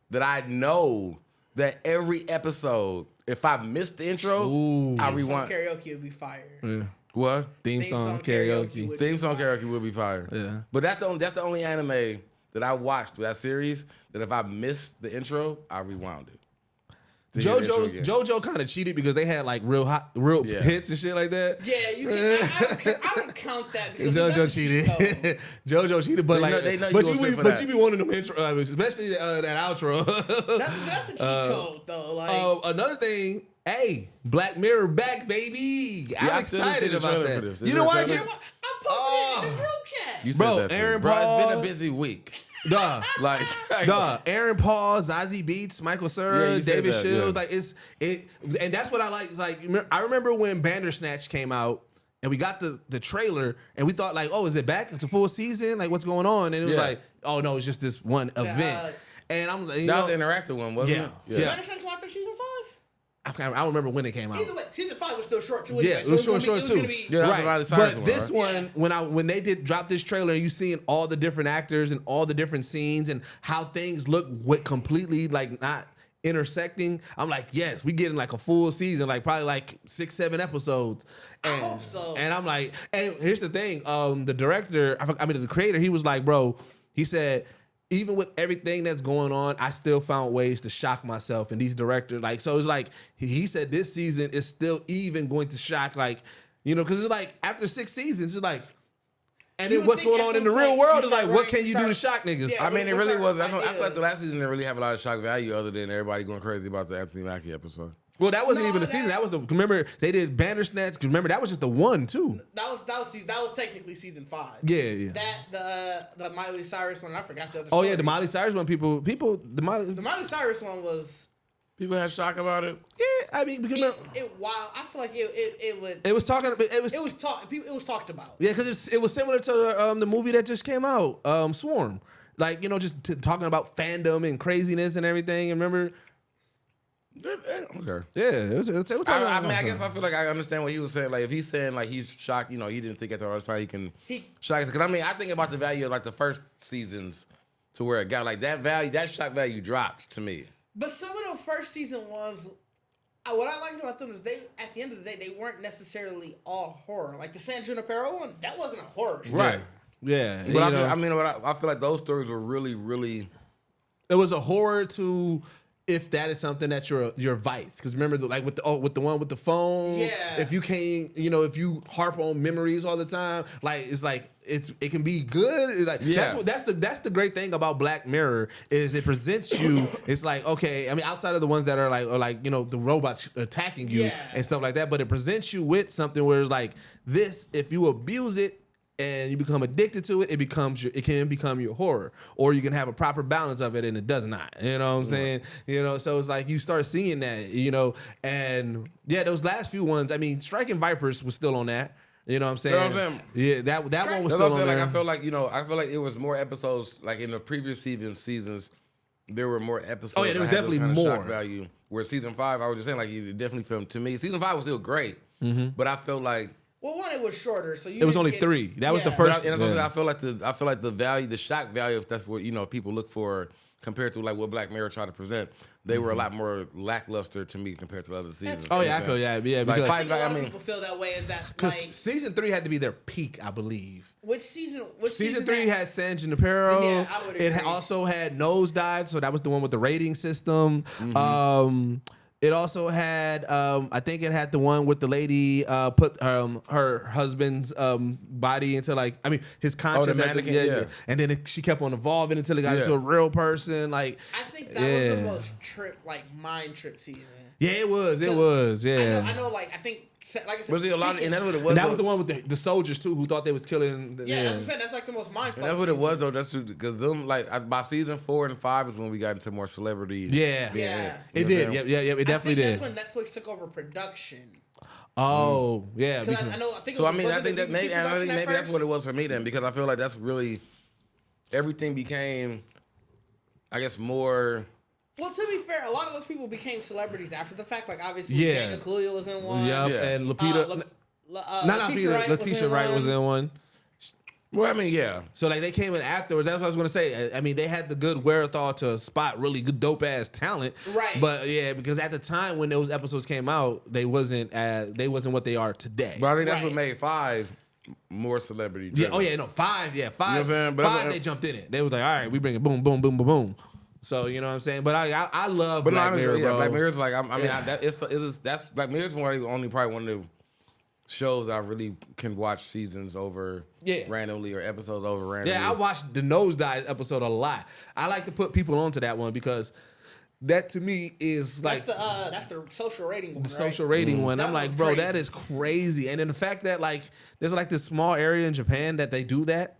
that I know that every episode, if I missed the intro, I rewind. Karaoke would be fire. Yeah. What? Theme song karaoke. Theme song karaoke would be fire. Yeah. But that's the only anime that I watched that series that if I missed the intro, I rewound it. JoJo kind of cheated because they had like real hits and shit like that. Yeah, you can. I don't count that because JoJo cheated. JoJo cheated, but they know but you be wanting them intro, especially that outro. That's a cheat code though. Like another thing. Hey, Black Mirror back, baby! I'm excited about that. You know what? I posted it in the group chat. You said Bro, that too. Aaron Bro, Paul, it's been a busy week. Duh. Like, Aaron Paul, Zazie Beetz, Michael Cera, David Shields, and that's what I like. Like, I remember when Bandersnatch came out, and we got the trailer, and we thought like, oh, is it back? It's a full season. Like, what's going on? And it was like, oh no, it's just this one event. And I'm like, that was the interactive one, wasn't it? Yeah. Bandersnatch came out through season 5. I don't remember when it came out. Either way, season 5 was still short too. Yeah, it was short too. Right. But this one, when they did drop this trailer, and you seeing all the different actors and all the different scenes and how things look completely like not intersecting, I'm like, yes, we getting like a full season, like probably like 6-7 episodes. And, I hope so. And I'm like, and here's the thing, the director, the creator, he was like, bro, he said, even with everything that's going on, I still found ways to shock myself. And these directors, like, so it's like, he said this season is still even going to shock, like, you know, because it's like after 6 seasons, it's like, and then what's going on in the real world is like, what can you do to shock niggas? Yeah, I mean, it really was. I feel like the last season didn't really have a lot of shock value other than everybody going crazy about the Anthony Mackie episode. Well, that wasn't even the season. That was remember they did Bandersnatch. Remember that was just the one too. That was technically season 5. Yeah. That the Miley Cyrus one. I forgot the other. Oh story. yeah, the Miley Cyrus one. The Miley Cyrus one was. People had shock about it. Yeah, I mean because wow. I feel like it would. It was talking. It was talked about. Yeah, because it was similar to the movie that just came out, Swarm. Like, you know, just talking about fandom and craziness and everything. And remember. Okay. Yeah, it was I mean, I guess I feel like I understand what he was saying. Like, if he's saying like he's shocked, you know, he didn't think at the right time he can shock us. Because I mean, I think about the value of like the first seasons to where it got like that value, that shock value dropped to me. But some of the first season ones, what I liked about them is they, at the end of the day, they weren't necessarily all horror. Like the San Junipero one, that wasn't a horror story. Right. Yeah. But I feel like those stories were really, really. It was a horror to. If that is something that's your vice, because remember, like with the one with the phone, if you can't, you know, if you harp on memories all the time, like it can be good. Like that's the great thing about Black Mirror is it presents you. It's like, okay, I mean, outside of the ones that are like you know the robots attacking you and stuff like that, but it presents you with something where it's like this. If you abuse it and you become addicted to it, it can become your horror, or you can have a proper balance of it and it does not. You know what I'm saying? You know, so it's like you start seeing that, you know, and yeah, those last few ones. I mean, Striking Vipers was still on that. You know what I'm saying? You know what I'm saying? Yeah, that one was still on there. Like, I feel like it was more episodes. Like in the previous seasons, there were more episodes. Oh yeah, there was definitely more shock value. Where season 5, I was just saying, like, it definitely filmed to me. Season 5 was still great, but I felt like. Well, one, it was shorter, so it was only 3. That was the first. And I feel like the value, the shock value, if that's what, you know, people look for compared to like what Black Mirror tried to present, they were a lot more lackluster to me compared to the other seasons. Oh yeah, I feel yeah. Like, Because, I think a lot of people feel that way. Is that like season 3 had to be their peak, I believe. which season? Season 3 had San Junipero. Yeah, I would agree. It also had Nosedive, so that was the one with the rating system. It also had, I think it had the one with the lady put her husband's body into his conscience. mannequin, yeah. And then she kept on evolving until it got into a real person. Like, I think that was the most mind trip season. Yeah, it was. It was. Yeah. I know. Like, I think. Like I said, Was it a lot? And that's what it was. And that was the one with the soldiers too, who thought they was killing. That's what I'm saying. That's like the most mindful. And that's what it was though. That's because them by season 4 and 5 is when we got into more celebrities. Yeah. It did. Yeah. It definitely did. That's when Netflix took over production. Oh, yeah. I think that maybe that's what it was for me then, because I feel like that's really everything became, I guess, more. Well, to be fair, a lot of those people became celebrities after the fact. Like, obviously, Daniel Kaluuya was in one. Yep, and Lupita. Letitia Wright was in one. Well, I mean, yeah. So, like, they came in afterwards. That's what I was going to say. I mean, they had the good wherewithal to spot really good, dope-ass talent. Right. But, yeah, because at the time when those episodes came out, they wasn't what they are today. But I think that's what made 5 more celebrity driven. Yeah. Oh, yeah, no, 5. Yeah, 5. You know what I'm saying? 5, they jumped in it. They was like, all right, we bring it boom, boom, boom, boom, boom. So, you know what I'm saying? But I love Black Mirror, bro. Black Mirror's like, that's Black Mirror's only probably one of the shows I really can watch seasons over randomly or episodes over randomly. Yeah, I watched the Nosedive episode a lot. I like to put people onto that one because that to me is like that's the social rating one. The social rating one. That I'm like, bro, crazy. that is crazy. And then the fact that like there's like this small area in Japan that they do that.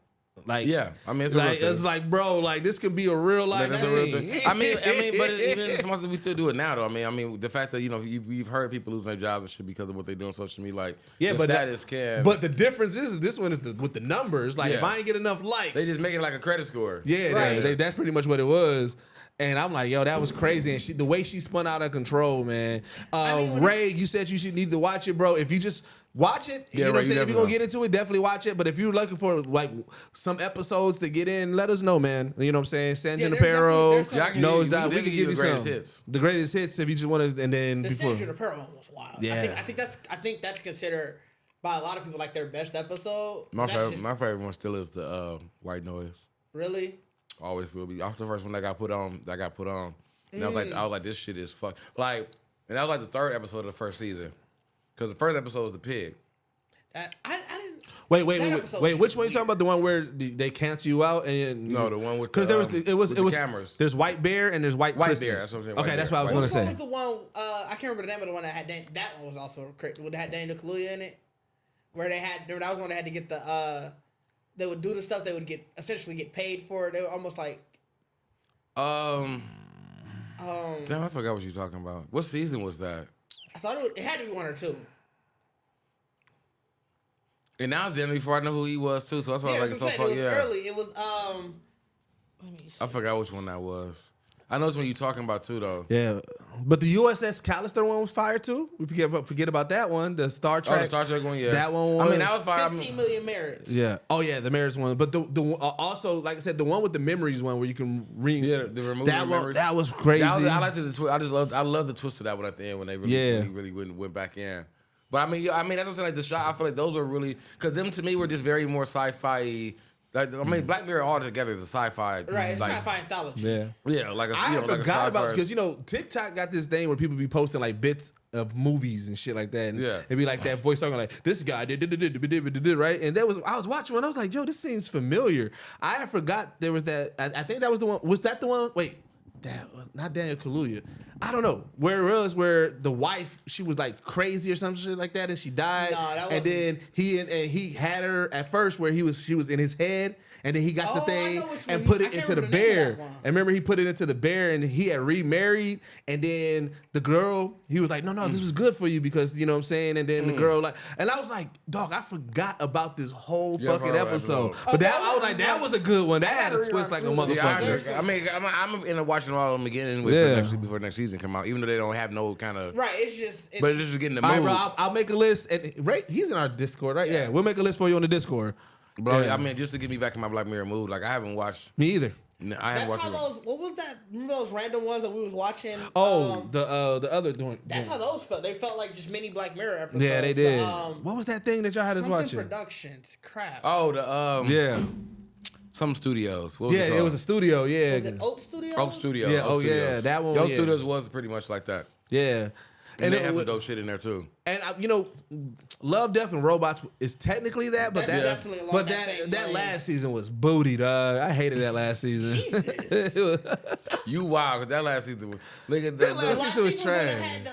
Like, yeah, I mean, it's like, bro, like this could be a real life thing. I mean, but even as much as we still do it now, though. I mean, the fact that you've heard people lose their jobs and shit because of what they do on social media, like, but status can. But the difference is this one is with the numbers. Like, if I ain't get enough likes, they just make it like a credit score. Yeah, right. That's pretty much what it was. And I'm like, yo, that was crazy. And the way she spun out of control, man. Ray, you said you should need to watch it, bro. If you just watch it, you know what I'm saying? If you're going to get into it, definitely watch it. But if you're looking for like some episodes to get in, let us know, man. You know what I'm saying? San Junipero, Nosedive. We can give you greatest some. Hits. The greatest hits if you just want to. And then the San Junipero one was wild. Yeah. I think that's considered by a lot of people like their best episode. My favorite one still is the White Noise. Really? Always will be. That's the first one that got put on. And I was like, this shit is fuck. Like, and that was like the 3rd episode of the first season, because the first episode was the pig. I didn't. Wait. Which one you talking about? The one where they cancel you out? And no, the one with because it was cameras. There's White Bear and there's White Christmas. Bear. That's what I'm saying. Okay, that's what I was going to say. Which one was the one? I can't remember the name of the one that had that one was also crazy. That had Daniel Kaluuya in it, where they had. That was when they had to get the. They would do the stuff. They would essentially get paid for. They were almost like. Damn, I forgot what you're talking about. What season was that? I thought it had to be 1 or 2. And that was then before I knew who he was too. So that's why I was like, so fuck yeah. Early. It was Let me see. I forgot which one that was. I know it's when you talking about too though. Yeah, but the USS Callister one was fire too. We forget about that one. The Star Trek. Oh, the Star Trek one, yeah. That one. I mean, that was fire. 15 million merits. Yeah. Oh yeah, the merits one. But the also, like I said, the one with the memories one where you can the remove that one. Memories. That was crazy. I liked the twist. I love the twist of that one at the end when they really went back in. But I mean, that's what I'm saying. Like the shot, I feel like those were really because them to me were just very more sci-fi. Like, I mean, Black Mirror altogether is a sci-fi. Right, it's sci-fi anthology. Yeah, like a I like forgot a about because TikTok got this thing where people be posting like bits of movies and shit like that. And it'd be like that voice talking like this guy did right. And I was watching one. I was like, yo, this seems familiar. I forgot there was that. I think that was the one. Was that the one? Wait. Not Daniel Kaluuya. I don't know where it was. Where the wife, she was like crazy or some shit like that, and she died. No, that and then he had her at first where she was in his head, and then he got the thing and put it into the bear. And remember, he put it into the bear, and he had remarried, and then the girl, he was like, no, this was good for you because you know what I'm saying. And then the girl and I was like, dog, I forgot about this whole fucking episode. But I was like, that was a good one. That had a twist like a motherfucker. Yeah, I mean, I'm in watching all of them again before next season come out, even though they don't have no kind of right. It's just getting the mood. All right, bro, I'll make a list. And Ray, he's in our Discord, right? Yeah, we'll make a list for you on the Discord. Bro, I mean, just to get me back in my Black Mirror mood. Like I haven't watched. Me either. No, I haven't watched it. What was that? Remember those random ones that we was watching? The other doing. That's how those felt. They felt like just mini Black Mirror episodes. Yeah, they did. What was that thing that y'all had us watching? Productions. Crap. Oh, yeah. Some studios. What was it was a studio. Yeah. Was it Oat Studios? Oat Studios. Yeah. Oat Studios. Yeah. That one. Oat Studios was pretty much like that. Yeah. And they had some dope shit in there too. And Love, Death, and Robots is technically that, but that last season was booty, dog. I hated that last season. Jesus. You wild, because that last season was. Look at that last season was trash.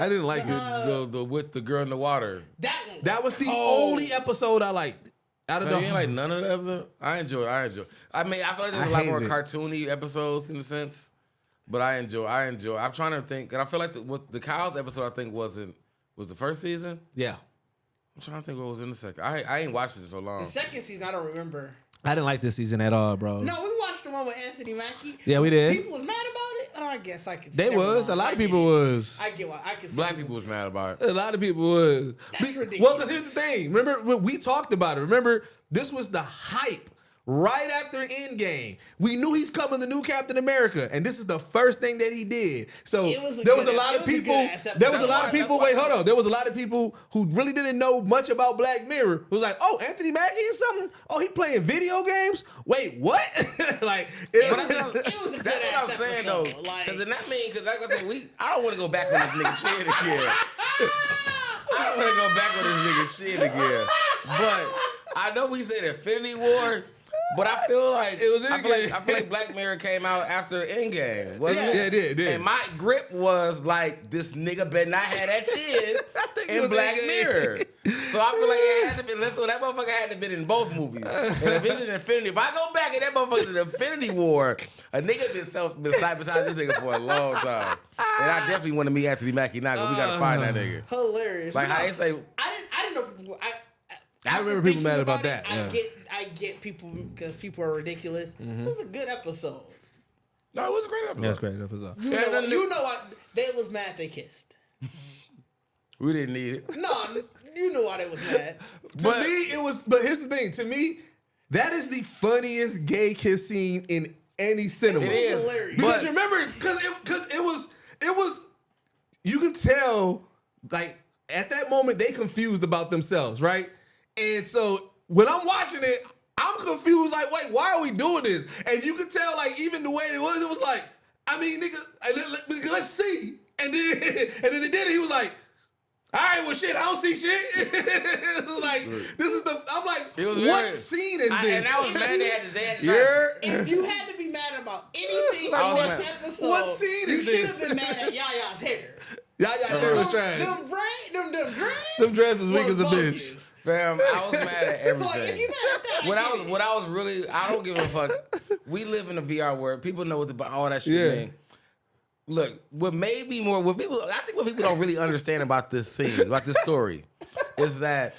I didn't like it. The with the girl in the water. That was the only episode I liked. Out of you ain't like none of the episodes? I enjoy it. I mean, I feel like there's a lot more cartoony episodes in a sense. But I enjoy. I'm trying to think, and I feel like the Kyle's episode I think was the first season. Yeah. I'm trying to think what was in the second. I ain't watched it in so long. The second season I don't remember. I didn't like this season at all, bro. No, we watched the one with Anthony Mackie. Yeah, we did. People was mad about it. Oh, I guess I could. They was. A lot of people was. I get what I can. Black people was mad about it. A lot of people was. That's ridiculous. Well, because here's the thing. Remember, we talked about it. Remember, this was the hype. Right after Endgame, we knew he's coming, the new Captain America, and this is the first thing that he did. So there was a lot of people. Wait, hold on. There was a lot of people who really didn't know much about Black Mirror. Who was like, "Oh, Anthony Mackie is something. Oh, he playing video games. Wait, what?" Like, it was a that's what I'm saying though. Because in that mean, because like I said, I don't want to go back on this nigga chin again. I don't want to go back on this nigga chin again. But I know we said Infinity War. But I feel like I feel like Black Mirror came out after Endgame, wasn't it? Yeah, it did. And my grip was like, this nigga better not have that shit in Black Mirror. So I feel like it had to be. So that motherfucker had to be in both movies. And if it's in Infinity, if I go back and that motherfucker's in Infinity War, a nigga been sabotaging this nigga for a long time. And I definitely want to meet Anthony Mackie now because we gotta find that nigga. Hilarious. Like how they say. I didn't know. I remember people mad about that. I get people because people are ridiculous. It was a good episode. No, it was a great episode. Yeah, it was a great episode. You know what? They was mad they kissed. We didn't need it. No, you know why they was mad. To me, it was. But here's the thing. To me, that is the funniest gay kiss scene in any cinema. It is hilarious. Because you remember, because it was. You could tell, like at that moment, they confused about themselves, right? And so when I'm watching it, I'm confused. Like, wait, why are we doing this? And you could tell, like, even the way it was like, I mean, nigga, let's see. And then they did it. He was like, all right, well, shit, I don't see shit. It was like, this is the. I'm like, what scene is this? And I was mad they had to If you had to be mad about anything on this episode, what scene is this? You should have been mad at Yaya's hair. Yaya's hair was trash. Them dreads was weak as a bitch. Fam, I was mad at everything. So if you mad at that, I don't give a fuck. We live in a VR world. People know what all that shit mean. Look, what people don't really understand about this scene, about this story, is that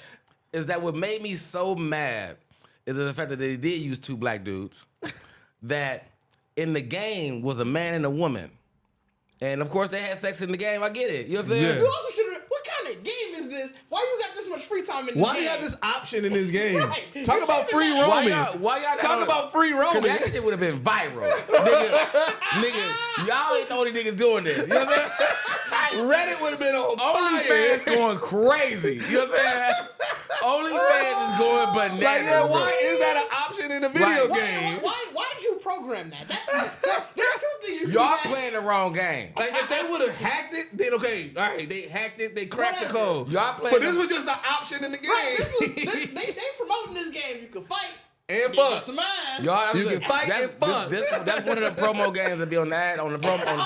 what made me so mad is the fact that they did use two black dudes that in the game was a man and a woman. And of course they had sex in the game. I get it. You know what I'm saying? Yeah. You also should have. What kind of game is this? Why you got this much free time in this game? Why do you have this option in this game? Right. Talk about free roaming. Why y'all Talk about free roaming. That shit would have been viral. nigga, y'all ain't the only niggas doing this. You know what I'm saying? Reddit would have been on fire. OnlyFans going crazy. You know what I'm saying? OnlyFans is going bananas. Like, yeah, why is that an option in a video game? Why did you program that? There's two things you Y'all playing the wrong game. Like, if they would have hacked it, then okay, all right, they hacked it, they cracked the code. Y'all playing, but this was just the option in the game. Right, they promoting this game. You can fight and fuck. Y'all, you can fight and fuck. That's one of the promo games that be on the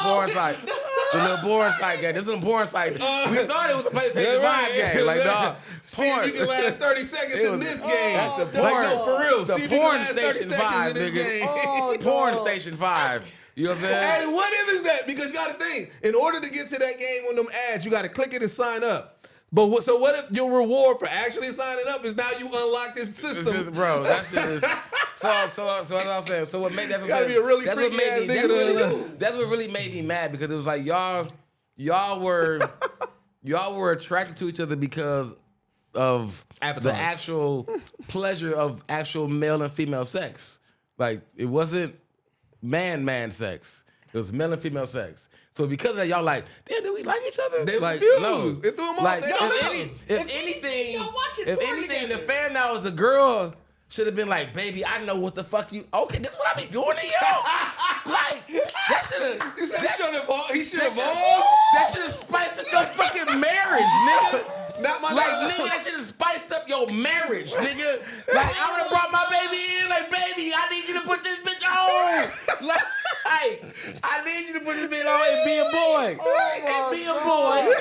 porn site. The little porn site game. This is a porn site. We thought it was a PlayStation 5 game. Like, dog, see if you can last 30 seconds in this game. That's the porn. For real. The porn station 5, nigga. Porn station 5. You know what I'm saying? And what is that? Because you got to think, in order to get to that game on them ads, you got to click it and sign up. But what if your reward for actually signing up is now you unlock this system? Bro, that shit is. So as I was saying, so what made that's what gotta be a really freaky ass nigga. That's what really made me mad because it was like y'all were attracted to each other because of the actual pleasure of actual male and female sex. Like it wasn't man sex. It was male and female sex. So because of that, y'all like, damn, did we like each other? They like, refused. no. It threw them off. Like, They don't know. if anything, the fan now is the girl should have been like, baby, I know what the fuck you. Okay, this what I be doing to you. Like that should have. He should have That should have spiced up your fucking marriage, nigga. Not my Like, nigga, that should have spiced up your marriage, nigga. Like, I would have brought my baby in, like, baby, I need you to put this bitch on. Like, I need you to put this bitch on and be a boy. And be a boy.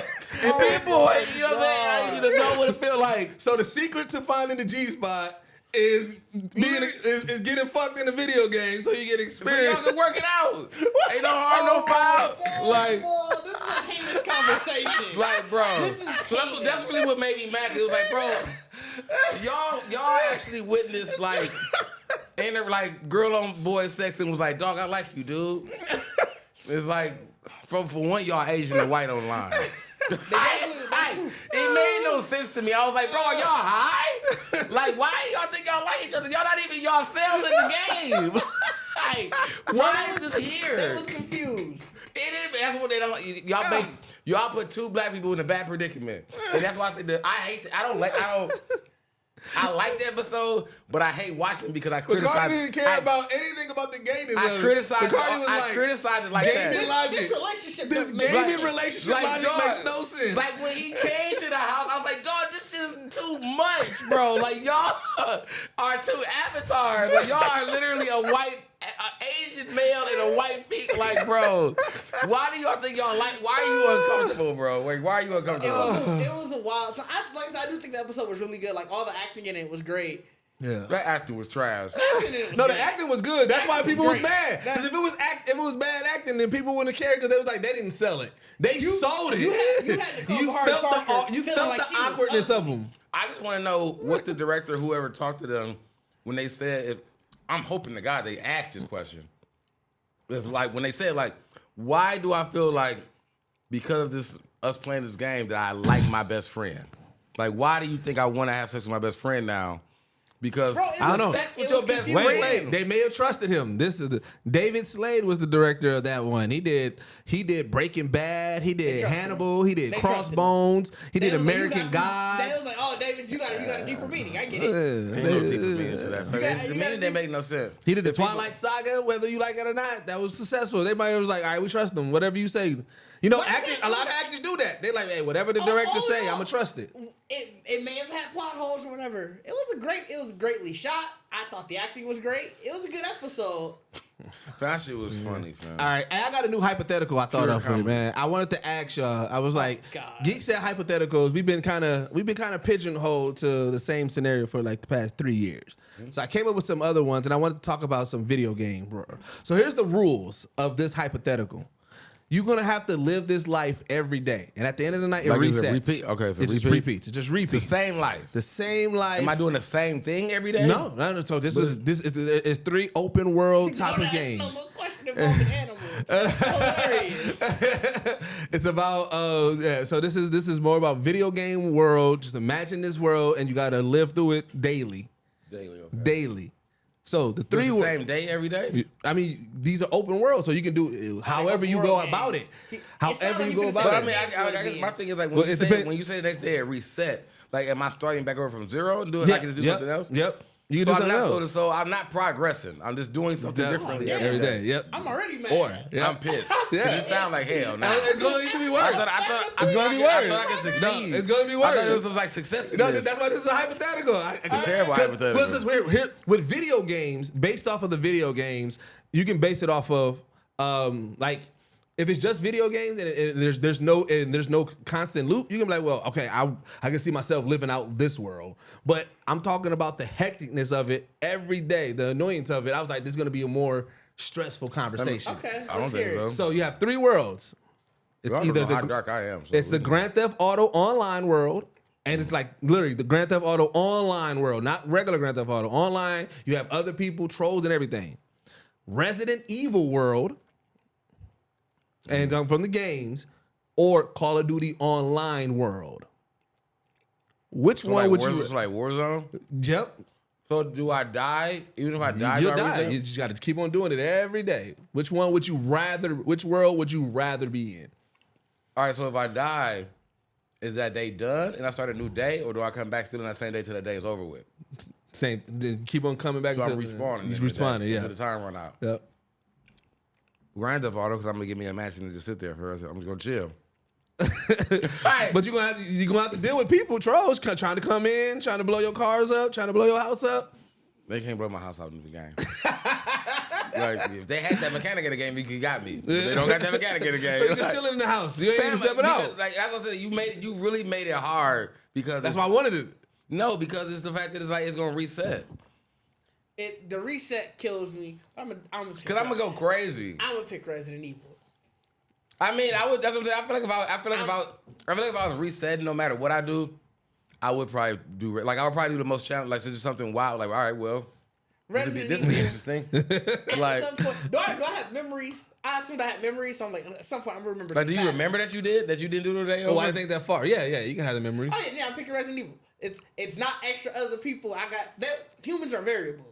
And be a boy. You know what I'm saying? I need you to know what it feel like. So the secret to finding the G-spot is getting fucked in a video game so you get experience. So y'all can work it out. Ain't no harm, no foul. Like, this is a heinous conversation. Like, bro. So that's really what made me mad. It was like, bro, y'all actually witnessed like girl on boy sex and was like, dog, I like you, dude. It's like, for one, y'all Asian and white online. It made no sense to me. I was like, bro, are y'all high? Like, why y'all think y'all like each other? Y'all not even yourselves in the game. Like, why is this here? They was confused. That's what they don't like. Y'all put two black people in a bad predicament. And that's why I said I like the episode, but I hate watching it because I criticize. Cardi didn't care about anything about the gayness. I criticized it like that. Gaming logic. This gaming relationship logic makes no sense. Like when he came to the house, I was like, dog, this shit is too much, bro. Like y'all are two avatars. Like y'all are literally an Asian male and a white feet. Like, bro, why do y'all think y'all like? Why are you uncomfortable, bro? Like, why are you uncomfortable? It was a wild. So I do think the episode was really good. Like all the acting in it was great. Yeah, that acting was trash. The acting was good. That's why people was mad. Because if it was bad acting, then people wouldn't care because they was like they didn't sell it. They sold it. You felt the awkwardness of them. I just want to know what the director, whoever talked to them, when they said, I'm hoping to God they asked this question. If like when they said like, why do I feel like because of us playing this game that I like my best friend? Like, why do you think I want to have sex with my best friend now? Because I don't know. Sex with your best friend. Wait. They may have trusted him. David Slade was the director of that one. He did Breaking Bad. He did Hannibal. He did Crossbones. He did American Gods. They was like, oh, David, you got a deeper meaning. I get it. Ain't no deeper meaning to that. The meaning didn't make no sense. He did the Twilight Saga, whether you like it or not. That was successful. They might have was like, all right, we trust him. Whatever you say. You know, a lot of actors do that. They like, hey, whatever the director say, I'm gonna trust it. It may have had plot holes or whatever. It was greatly shot. I thought the acting was great. It was a good episode. That shit was funny, fam. All right, I got a new hypothetical I thought of for you, man. I wanted to ask y'all. I was like, Geekset Hypotheticals. We've been kind of pigeonholed to the same scenario for like the past 3 years. So I came up with some other ones, and I wanted to talk about some video game, bro. So here's the rules of this hypothetical. You're gonna have to live this life every day, and at the end of the night, it resets. It repeat? Okay, so it just repeats. It just repeats. It's the same life. The same life. Am I doing the same thing every day? No. So this is 3 open world type of games. No more question involving animals. Hilarious. It's about So this is more about video game world. Just imagine this world, and you gotta live through it daily. Daily. So the same day every day. I mean, these are open world, so you can do however you go about it. However you go about it. But I mean, I guess my thing is like when you say the next day it reset. Like, am I starting back over from zero and doing? I can do something else. Yep. You can do something else. So I'm not progressing. I'm just doing something differently every day. Yep. I'm already mad. I'm pissed. It sounds like hell now. It's going to be worse. It's going to be worse. I thought I could succeed. No, it's going to be worse. I thought it was like success. No, that's why this is a hypothetical. It's a terrible hypothetical. Because with video games, based off of the video games, you can base it off of like. If it's just video games and there's no constant loop, you can be like, well, okay, I can see myself living out this world. But I'm talking about the hecticness of it every day, the annoyance of it. I was like, this is going to be a more stressful conversation. Okay, I don't think so. So you have 3 worlds. It's either how dark I am. So it's the Grand Theft Auto online world. And it's like literally the Grand Theft Auto online world, not regular Grand Theft Auto. Online, you have other people, trolls, and everything. Resident Evil world. And from the games, or Call of Duty Online world. Which one would you? Like Warzone? Yep. So do I die? Even if I die, You'll do I die. reset? You just got to keep on doing it every day. Which world would you rather be in? All right, so if I die, is that day done and I start a new day, or do I come back still on that same day till the day is over with? Same. Then keep on coming back. So I'm until respawning. He's respawning. Yeah. Until the time run out. Yep. Grand Theft Auto, because I'm gonna give me a mansion and just sit there for us. I'm just gonna chill. Right. But you're gonna have to deal with people, trolls, trying to come in, trying to blow your cars up, trying to blow your house up. They can't blow my house out in the game. Like, if they had that mechanic in the game, you got me. But they don't got that mechanic in the game. So you're just chilling in the house. You ain't even stepping out. Like that's what I said. You really made it hard because That's why I wanted it. No, because it's the fact that it's gonna reset. The reset kills me. I'm gonna go crazy. I'm gonna pick Resident Evil. I mean, I would. That's what I'm saying. I feel like if I was resetting, no matter what I do, I would probably do. Like I would probably do the most challenge, like to do something wild. Like all right, well, this would be interesting. Like, at some point, do I have memories? I assumed I had memories, so I'm like, at some point, I'm gonna remember. Like, do you remember that you didn't do today? Oh, I didn't think that far. Yeah, you can have the memories. Oh yeah, I'm picking Resident Evil. It's not extra other people. Humans are variables.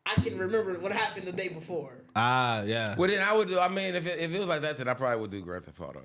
I can remember what happened the day before. Ah, yeah. Well, then I would do. I mean, if it was like that, then I probably would do Grand Theft Auto.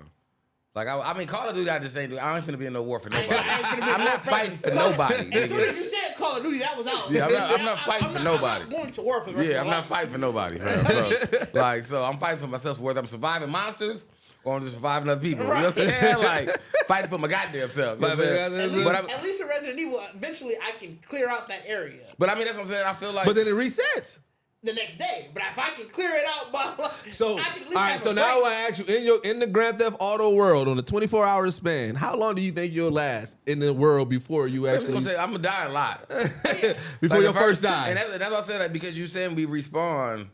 Like I mean, Call of Duty, I just ain't. I ain't finna be in no war for nobody. I'm not fighting for nobody. As soon as you said Call of Duty, that was out. Yeah, I'm not fighting for nobody. I'm not going to war for the rest of my I'm not life. fighting for nobody. Fam. So I'm fighting for myself. So whether I'm surviving monsters or I'm just surviving other people. You know what I'm saying? Like fighting for my goddamn self. You know what I'm saying? At least in Resident Evil, eventually I can clear out that area. But I mean, that's what I'm saying. I feel like. But then it resets the next day. But if I can clear it out by so I can at least all right, have so a now break. I ask you, in the Grand Theft Auto world, on a 24-hour span, how long do you think you'll last in the world before you I'm just actually gonna say I'm gonna die a lot. before Like, your first die? And that's why I said that because you saying we respawn.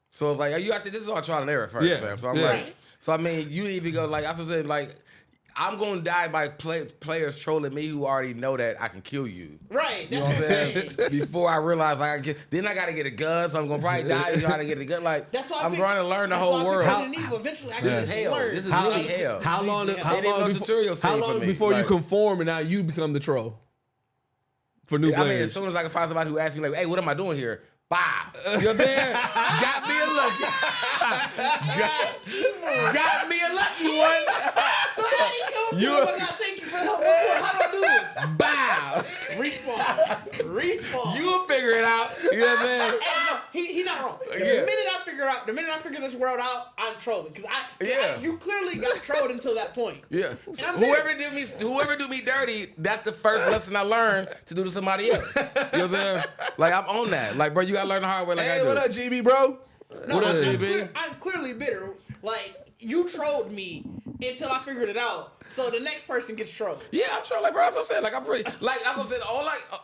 So it's like you have to. This is all trial and error first, Yeah. fam. So I'm Yeah. like, so I mean, you didn't even go like I was saying like. I'm gonna die by players trolling me who already know that I can kill you. Right, You know that's what I'm saying? Before I realize then I gotta get a gun, so I'm gonna probably die. You gotta get a gun. Like That's why I'm trying to learn the whole world. Resident Evil, eventually, I This is hell. This is really hell. How long for me. you conform and now you become the troll for new I mean, players? as soon as I can find somebody who asks me like, "Hey, what am I doing here?" Bow. You know what I'm saying? Got me a lucky. got me a lucky one. Somebody come to me, I gotta thank you for helping. How do I do this? Bow. Respawn. You'll figure it out. You know what I'm saying? Hey, no, he not wrong. The minute I figure this world out, I'm trolling because you clearly got trolled until that point. Yeah. Whoever do me dirty, that's the first lesson I learned to do to somebody else. You know what I'm saying? Like I'm on that. Like, bro, you gotta learn the hard way. Like I do. What up, GB, bro? What up, GB? I'm clearly bitter. Like you trolled me until I figured it out. So the next person gets trolled. Yeah, I'm trolling. Like, bro, that's what I'm saying. Like, I'm pretty. Like, that's what I'm saying.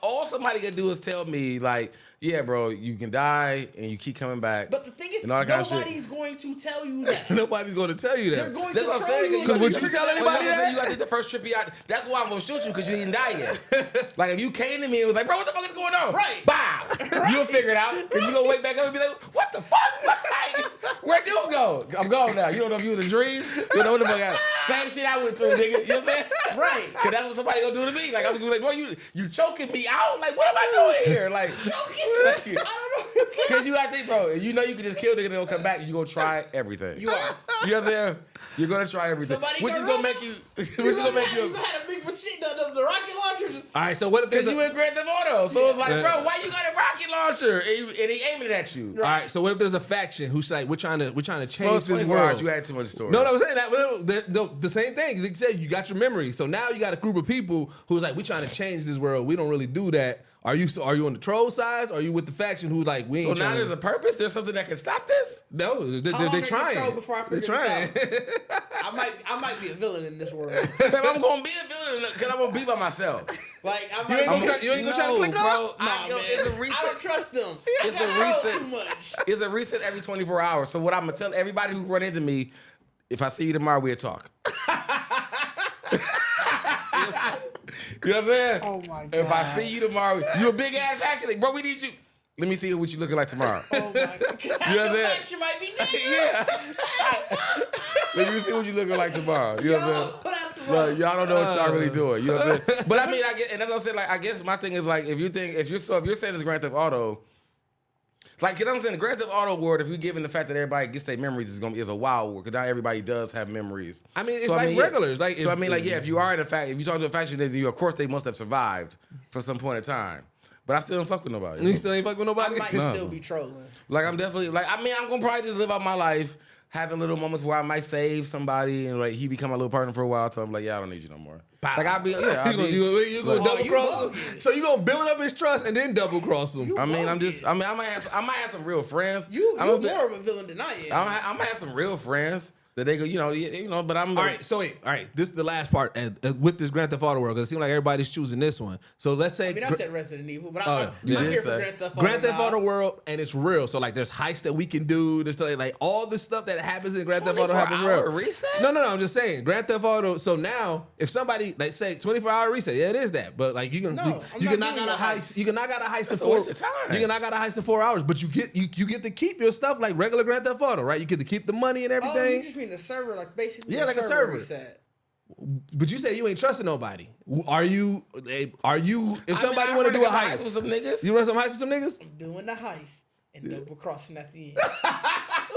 All somebody can do is tell me, like, yeah, bro, you can die and you keep coming back. But the thing is, and all that kind of nobody's going to tell you that. Nobody's going to tell you that. They're going That's to what I'm troll saying. you. Because would you tell anybody that? You got to take the first trip you out. That's why I'm gonna shoot you because you didn't die yet. Like if you came to me and was like, bro, what the fuck is going on? Right. Bow. You'll figure it out. Cause you gonna wake back up and be like, what the fuck? Like, where'd you go? I'm gone now. You don't know if you was in a dream. You don't know what the fuck happened. Same shit I went through, nigga. You know what I'm saying? Right. Cause that's what somebody gonna do to me. Like I'm just gonna be like, bro, you choking me out. Like what am I doing here? Like I don't know. Cause you gotta think, bro. You know you can just kill nigga and they'll come back and you gonna try everything. You are. You know what I'm saying? You're gonna try everything. Somebody Which is gonna make you. Which is gonna make you. You had a big machine, the rocket launcher. All right, so what if there's Cause you in Grand Theft Auto, so it's like, bro, why you got a rocket launcher and he aiming it at you? all right, so what if there's a faction who's like, we're trying to change Bro, this 24 world? hours, you had too much story. No, I'm saying that. The same thing. Like you said, you got your memory. So now you got a group of people who's like, we're trying to change this world. We don't really do that. Are you on the troll side? Or are you with the faction who's like, we ain't So now there's a purpose? There's something that can stop this? No, they're How long are you trying. troll before I figure They're this trying. I might be a villain in this world. Fam, I'm gonna be a villain because I'm gonna be by myself. Like You ain't gonna try to click bro. up? It's a reset. I don't trust them. It's I a troll reset. too much. It's a reset every 24 hours. So what I'm gonna tell everybody who run into me, if I see you tomorrow, we'll talk. You know what I'm saying? Oh my God. If I see you tomorrow, you a big ass action. Bro, we need you. Let me see what you looking like tomorrow. Oh my God. You know what I'm saying? Fact, you might be dead. Yeah. Let me see what you looking like tomorrow. You know what I'm saying? When I Bro, y'all don't know what y'all really doing. You know what I'm saying? But I mean, I get, and that's what I'm saying. Like, I guess my thing is like, if you're saying it's Grand Theft Auto, like, you know what I'm saying? The Grand Theft Auto world, if you're given the fact that everybody gets their memories, is a wild world, because not everybody does have memories. I mean, it's regulars. Like, so I mean, like, yeah, if you are if you talk to a faction, then of course they must have survived for some point in time. But I still don't fuck with nobody. You still ain't fuck with nobody? I might still be trolling. Like, I'm definitely, like, I mean, I'm going to probably just live out my life, having little moments where I might save somebody and, like, he become my little partner for a while. So I'm like, yeah, I don't need you no more. Like, I'll be, yeah. You gonna double cross him? So you gonna build up his trust and then double cross him? I might have some real friends. You're more of a villain than I am. I might have some real friends. That they go, but I'm... All right, this is the last part with this Grand Theft Auto world, because it seems like everybody's choosing this one. So let's say... I mean, I said Resident Evil, but I'm here for Grand Theft Auto world, and it's real. So, like, there's heists that we can do. There's, like, all the stuff that happens in Grand Theft Auto happens real. Reset? No, I'm just saying. Grand Theft Auto, so now, if somebody, like, say, 24-hour reset, yeah, it is that. But, like, you can knock out a heist. You can knock out a heist in 4 hours. You can knock out a heist in 4 hours, but you get to keep your stuff like regular Grand Theft Auto, right? You get to keep the money and everything. Oh, you just mean the server, like, basically, yeah, like a server reset. But you said you ain't trusting nobody. Are you? If somebody want to do a heist with some niggas, you run some heist with some niggas? I'm doing the heist and double crossing at the end.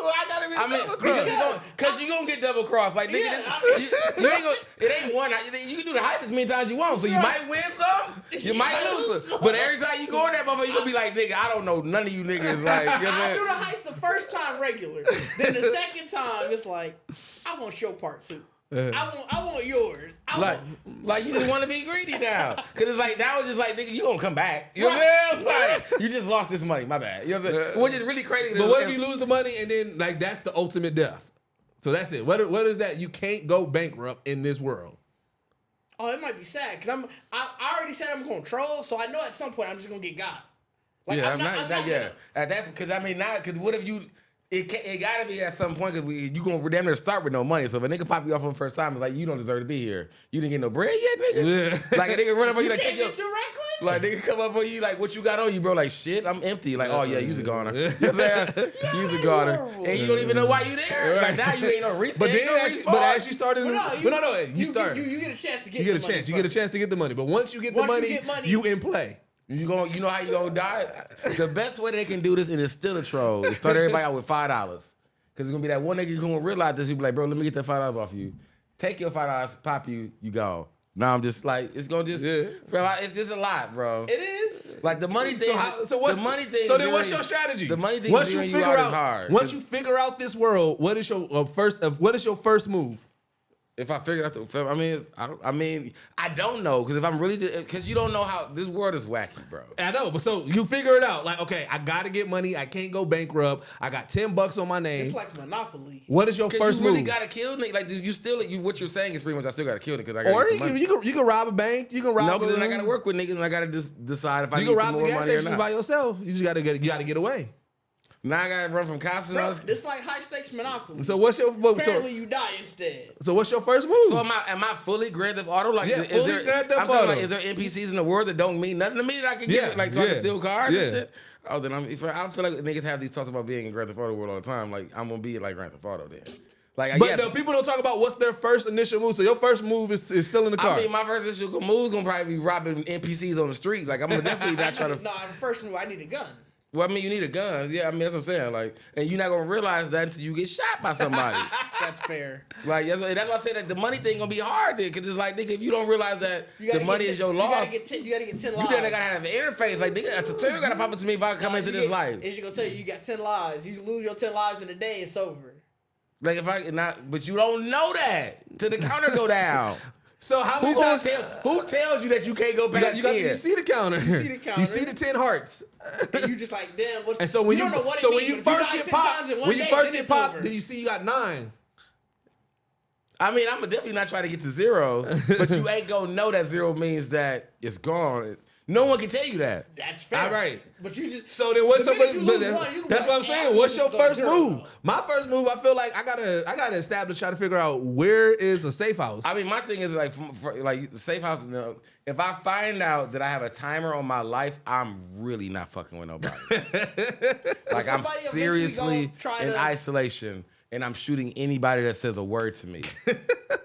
I gotta be double crossed. Because you gonna get double crossed. Like, nigga, you ain't gonna. It ain't one. You can do the heist as many times as you want. So you might win some, you might lose some. But every time you go in that motherfucker, you gonna be like, nigga, I don't know none of you niggas. Like, you know I do the heist the first time regular. Then the second time, it's like, I want your part too. I want yours. Like you just want to be greedy now, cause it's like now it's just like, nigga, you gonna come back. You know what I'm saying? Like, you just lost this money. My bad. You know what I'm saying? Which is really crazy. But what if you lose the money and then, like, that's the ultimate death? So that's it. What is that? You can't go bankrupt in this world. Oh, it might be sad because I already said I'm gonna troll, so I know at some point I'm just gonna get got. Like, yeah, I'm not at that, because I mean, now, because what if you? It gotta be at some point, because you gonna damn near start with no money. So if a nigga pop you off on the first time, it's like, you don't deserve to be here. You didn't get no bread yet, nigga. Yeah. Like, a nigga run up on you like, can't get too reckless. Like, nigga come up on you like, what you got on you, bro? Like, shit, I'm empty. Like, oh yeah, you's a goner. You know what I'm saying? You's a goner, and you don't even know why you there. Right. Like, now you ain't no reason. But then, as you started, you start. You get a chance to get. You get a chance. You get a chance to get the money. But once you get the money, you in play. You know how you gonna die? The best way they can do this, and it's still a troll, is start everybody out with $5. Because it's going to be that one nigga who's going to realize this. He'll be like, bro, let me get that $5 off you. Take your $5, pop you gone. Now I'm just like, it's going to just, bro, it's just a lot, bro. It is. Like, the money thing. So what's your strategy? The money thing is you out is hard. Once you figure out this world, what is your first move? If I figure out I don't know, because if I'm really, because you don't know how this world is wacky, bro. I know, but so you figure it out. Like, okay, I gotta get money. I can't go bankrupt. I got $10 on my name. It's like Monopoly. What is your first move? You really gotta kill nigga. Like, what you're saying is pretty much I still gotta kill it because I gotta get the money. You can rob a bank. You can rob. No, because then I gotta work with niggas and I gotta decide if I need more money or not. You can rob the gas station by yourself. You just gotta get away. Now I gotta run from cops and all. It's like high stakes Monopoly. So what's your apparently you die instead. So what's your first move? So am I fully Grand Theft Auto? Like, yeah, is fully Grand Theft Auto. Like, is there NPCs in the world that don't mean nothing to me that I can get? Like, so I can steal cars and shit? Oh, then I feel like niggas have these talks about being in Grand Theft Auto world all the time. Like, I'm gonna be like Grand Theft Auto then. Like, but no, people don't talk about what's their first initial move. So your first move is still in the car. I mean, my first initial move is gonna probably be robbing NPCs on the street. Like, I'm gonna definitely not try to. No, the first move, I need a gun. Well, I mean, you need a gun. Yeah, I mean, that's what I'm saying. Like, and you're not gonna realize that until you get shot by somebody. That's fair. Like, that's why I say that the money thing gonna be hard then, because it's like, nigga, if you don't realize that the money is your loss, you gotta get 10 lives. You then gotta have an interface. Like, nigga, that's a tutorial gotta pop into me if I come into this life. It's gonna tell you got 10 lives. You lose your 10 lives in a day, it's over. Like, but you don't know that till the counter go down. So how many times? Who tells you that you can't go past 10? You see the counter. You see the 10 hearts. And you just like, damn. And so when you first get popped, then you see you got 9. I mean, I'm definitely not trying to get to 0, but you ain't gonna know that 0 means that it's gone. No one can tell you that. That's fair. All right. But you just. So then what's that's what I'm saying. What's your first move? My first move, I feel like I gotta establish, try to figure out where is a safe house. I mean, my thing is like, the safe house. If I find out that I have a timer on my life, I'm really not fucking with nobody. Like, I'm seriously in isolation. And I'm shooting anybody that says a word to me.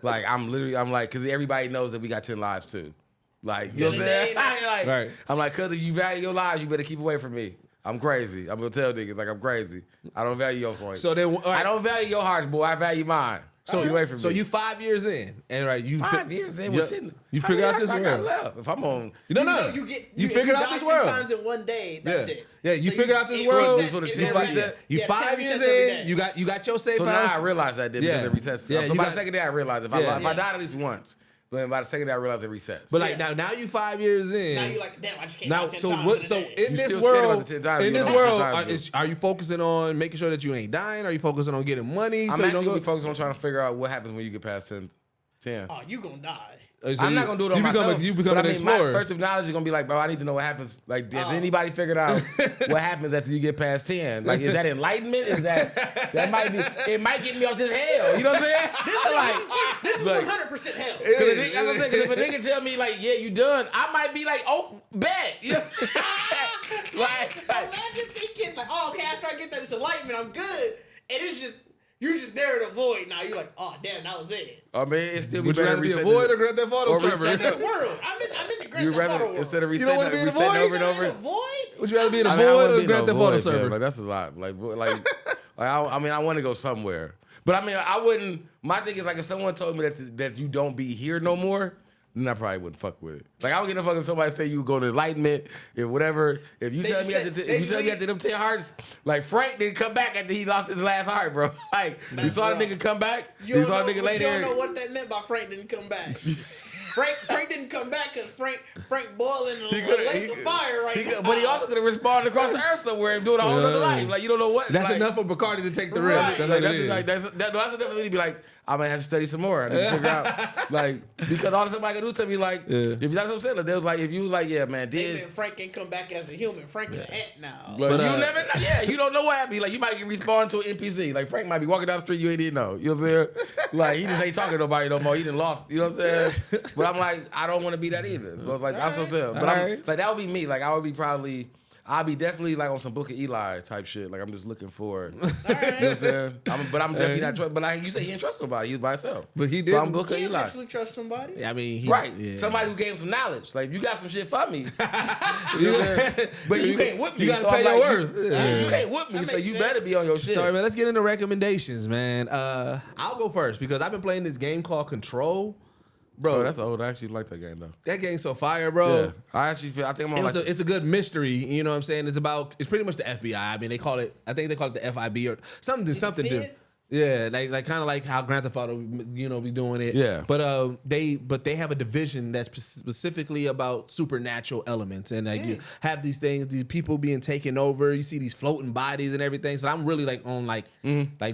Like I'm like, because everybody knows that we got 10 lives too. Like, you know what I'm saying? Like, right. I'm like, cause if you value your lives, you better keep away from me. I'm crazy. I'm gonna tell niggas like I'm crazy. I don't value your points. So then, I don't value your hearts, boy. I value mine. So get away from me. So you 5 years in, and right, you 5 years in with 10. You figured out this I got world. left. If I'm on, No. You figured out this world. 10 times in one day. That's it. Yeah, you So figured out this world. So the 10 reset. You Yeah, 5 10 years resets every in. day. You got your safe So house. now I realize that because it resets. Yeah, So by the second day I realized if I died at least once, but by the second day I realized it resets. But like now you 5 years in. Now you like, damn, I just can't Now, count 10 so times what? in a So day. in You this still scared about world, the 10 times, in you this know, 10 world, times are you focusing on making sure that you ain't dying? Are you focusing on getting money? I'm so you actually don't gonna be focused on trying to figure out what happens when you get past 10. Oh, you gonna die. I'm not gonna do it on myself. You become but an I mean, my explorer. search of knowledge is gonna be like, bro, I need to know what happens. Like, has anybody figured out what happens after you get past 10? Like, is that enlightenment? Is that might be? It might get me off this hell. You know what I'm saying? This is like, 100% hell. Cause if a nigga tell me like, yeah, you done, I might be like, oh, bet. You know what I'm saying? like, Imagine thinking like, oh, okay, after I get that, it's enlightenment, I'm good, and it's just. You're just there in a void now. You're like, oh damn, that was it. I mean, it still be Would you better rather be a reset void this- or Grand Theft Auto or server? reset In the world, I'm in the Grand You Theft Auto rather world. instead of You don't wanna be in a resetting void? over and In over. a void? Would you rather be in a I mean, I void wouldn't or be in Grand no Theft Auto void, fam. server? Like that's a lot. I mean, I want to go somewhere, but I mean, I wouldn't. My thing is like if someone told me that you don't be here no more, then I probably wouldn't fuck with it. Like I don't get no fucking somebody say you go to enlightenment if whatever. If you tell me after them 10 hearts, like Frank didn't come back after he lost his last heart, bro. Like you saw the nigga come back, you saw the nigga later. You don't know what that meant by Frank didn't come back. Frank didn't come back because Frank boiling in a lake of fire right now. But he also could have responded across the earth somewhere and doing a whole other life. Like you don't know what. That's like, enough for Bacardi to take the Right. risk. That's Like, what it is. that's enough for me to be like, I might have to study some more. I need to figure out, like, because all somebody can do to me, like, if that's what I'm saying, like, they was like, if you was like, yeah, man, Didge. Frank can come back as a human. Frank is an ant now. But you never know. Yeah, you don't know what happened. Like, you might get respawned to an NPC. Like, Frank might be walking down the street, you ain't even know. You know what I'm saying? Like, he just ain't talking to nobody no more. He done lost. You know what I'm saying? But I'm like, I don't want to be that either. So it's like, that's what I'm saying. But I'm like, that would be me. Like, I would be probably. I'll be definitely like on some Book of Eli type shit. Like I'm just looking for, you know what I'm saying? But I'm definitely not trust. But like you said, he didn't trust nobody. He was by himself. But he did. So I'm Book of You Eli. actually trust somebody? I mean, Right. Yeah. Somebody who gave him some knowledge. Like you got some shit for me. You know what I'm saying? But you can't whip me. You gotta so pay I'm your like, worth. You can't whip me, That so makes you sense. better be on your shit. Sorry, man. Let's get into recommendations, man. I'll go first because I've been playing this game called Control. Bro, Oh, that's old. I actually like that game though. that game's so fire, bro. Yeah. I think I'm on like It's a good mystery, you know what I'm saying? It's pretty much the FBI. I mean, they call it the FIB or something to. fit? Yeah, like kind of like how Grand Theft Auto, you know, be doing it. Yeah. But they have a division that's specifically about supernatural elements, and like you have these things, these people being taken over. You see these floating bodies and everything. So I'm really like on like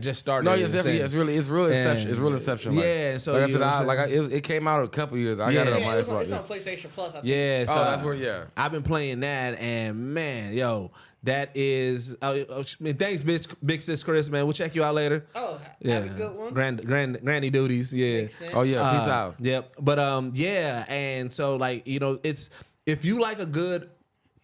just starting. No, it's definitely it's real Inception. It's real Inception. Like, Yeah, so like I you said, know what I'm saying? it came out a couple years. I got it on my It's Xbox. on PlayStation Plus, I think. Yeah, so Oh, that's where. Yeah. I've been playing that, and man, yo, that is. Thanks, Big Sis Chris, man. We'll check you out later. Oh, have a good one. Granny duties, yeah. Makes sense. Oh yeah. Peace out. Yep. But yeah, and so like, you know, it's if you like a good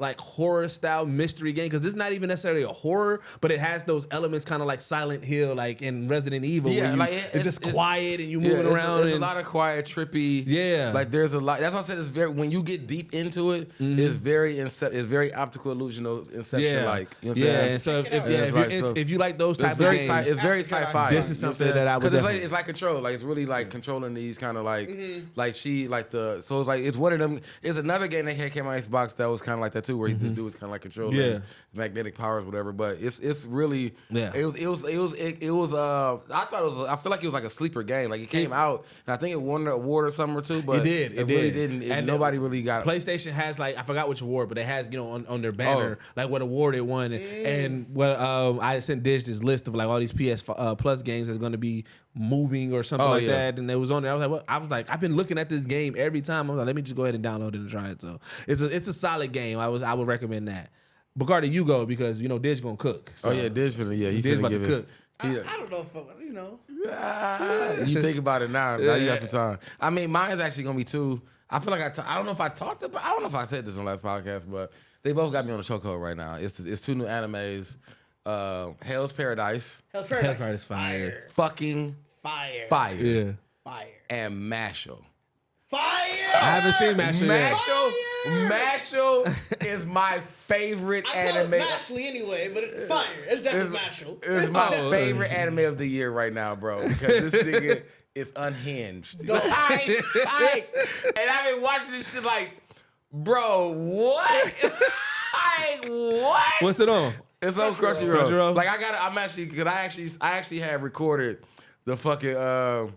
like horror style mystery game, because this is not even necessarily a horror, but it has those elements kind of like Silent Hill, like in Resident Evil. Yeah, where like it's just quiet and you moving around. There's a and- lot of quiet, trippy. Yeah. like there's a lot. That's why I said it's very. When you get deep into it, it's very optical illusional Inception like. You know what I'm saying? And so Check it out. if you like those type It's of very games, it's very I forgot sci-fi. this is something that I would because definitely- it's like control. Like it's really like controlling these kind of like so it's like it's one of them. It's another game that came on Xbox that was kind of like that too, where this dude was kind of like controlling magnetic powers, whatever. But it's really it was I thought it was I feel like it was like a sleeper game. Like it came out and I think it won an award or something or two, but it really didn't. And nobody really got it. PlayStation has like I forgot which award, but it has on their banner like what award it won, and what I sent Didge this list of like all these PS Plus games that's going to be moving or something that, and it was on there. I was like, what? I was like, I've been looking at this game every time. I was like, let me just go ahead and download it and try it. So it's a solid game. I would recommend that. Bacardi, you go because you know Didge gonna cook. So. Didge finna he Didge finna about give to it. cook. I don't know if you know. You think about it now. Now you got some time. I mean, mine's actually gonna be two. I feel like I don't know if I talked about. I don't know if I said this in the last podcast, but they both got me on the chokehold right now. It's two new animes. Hell's Paradise. Hell's Paradise. Paradise fire. Fucking Fire. fire. Yeah. and Mashal. Fire! I haven't seen Mashal yet. Mashal is my favorite anime. I call it Mashley anyway, but it's fire. It's definitely Mashal. It's my favorite anime of the year right now, bro. Because this nigga is unhinged. And I've been watching this shit like, bro, what? What? What's it on? It's on Crunchyroll. Like I actually have recorded the fucking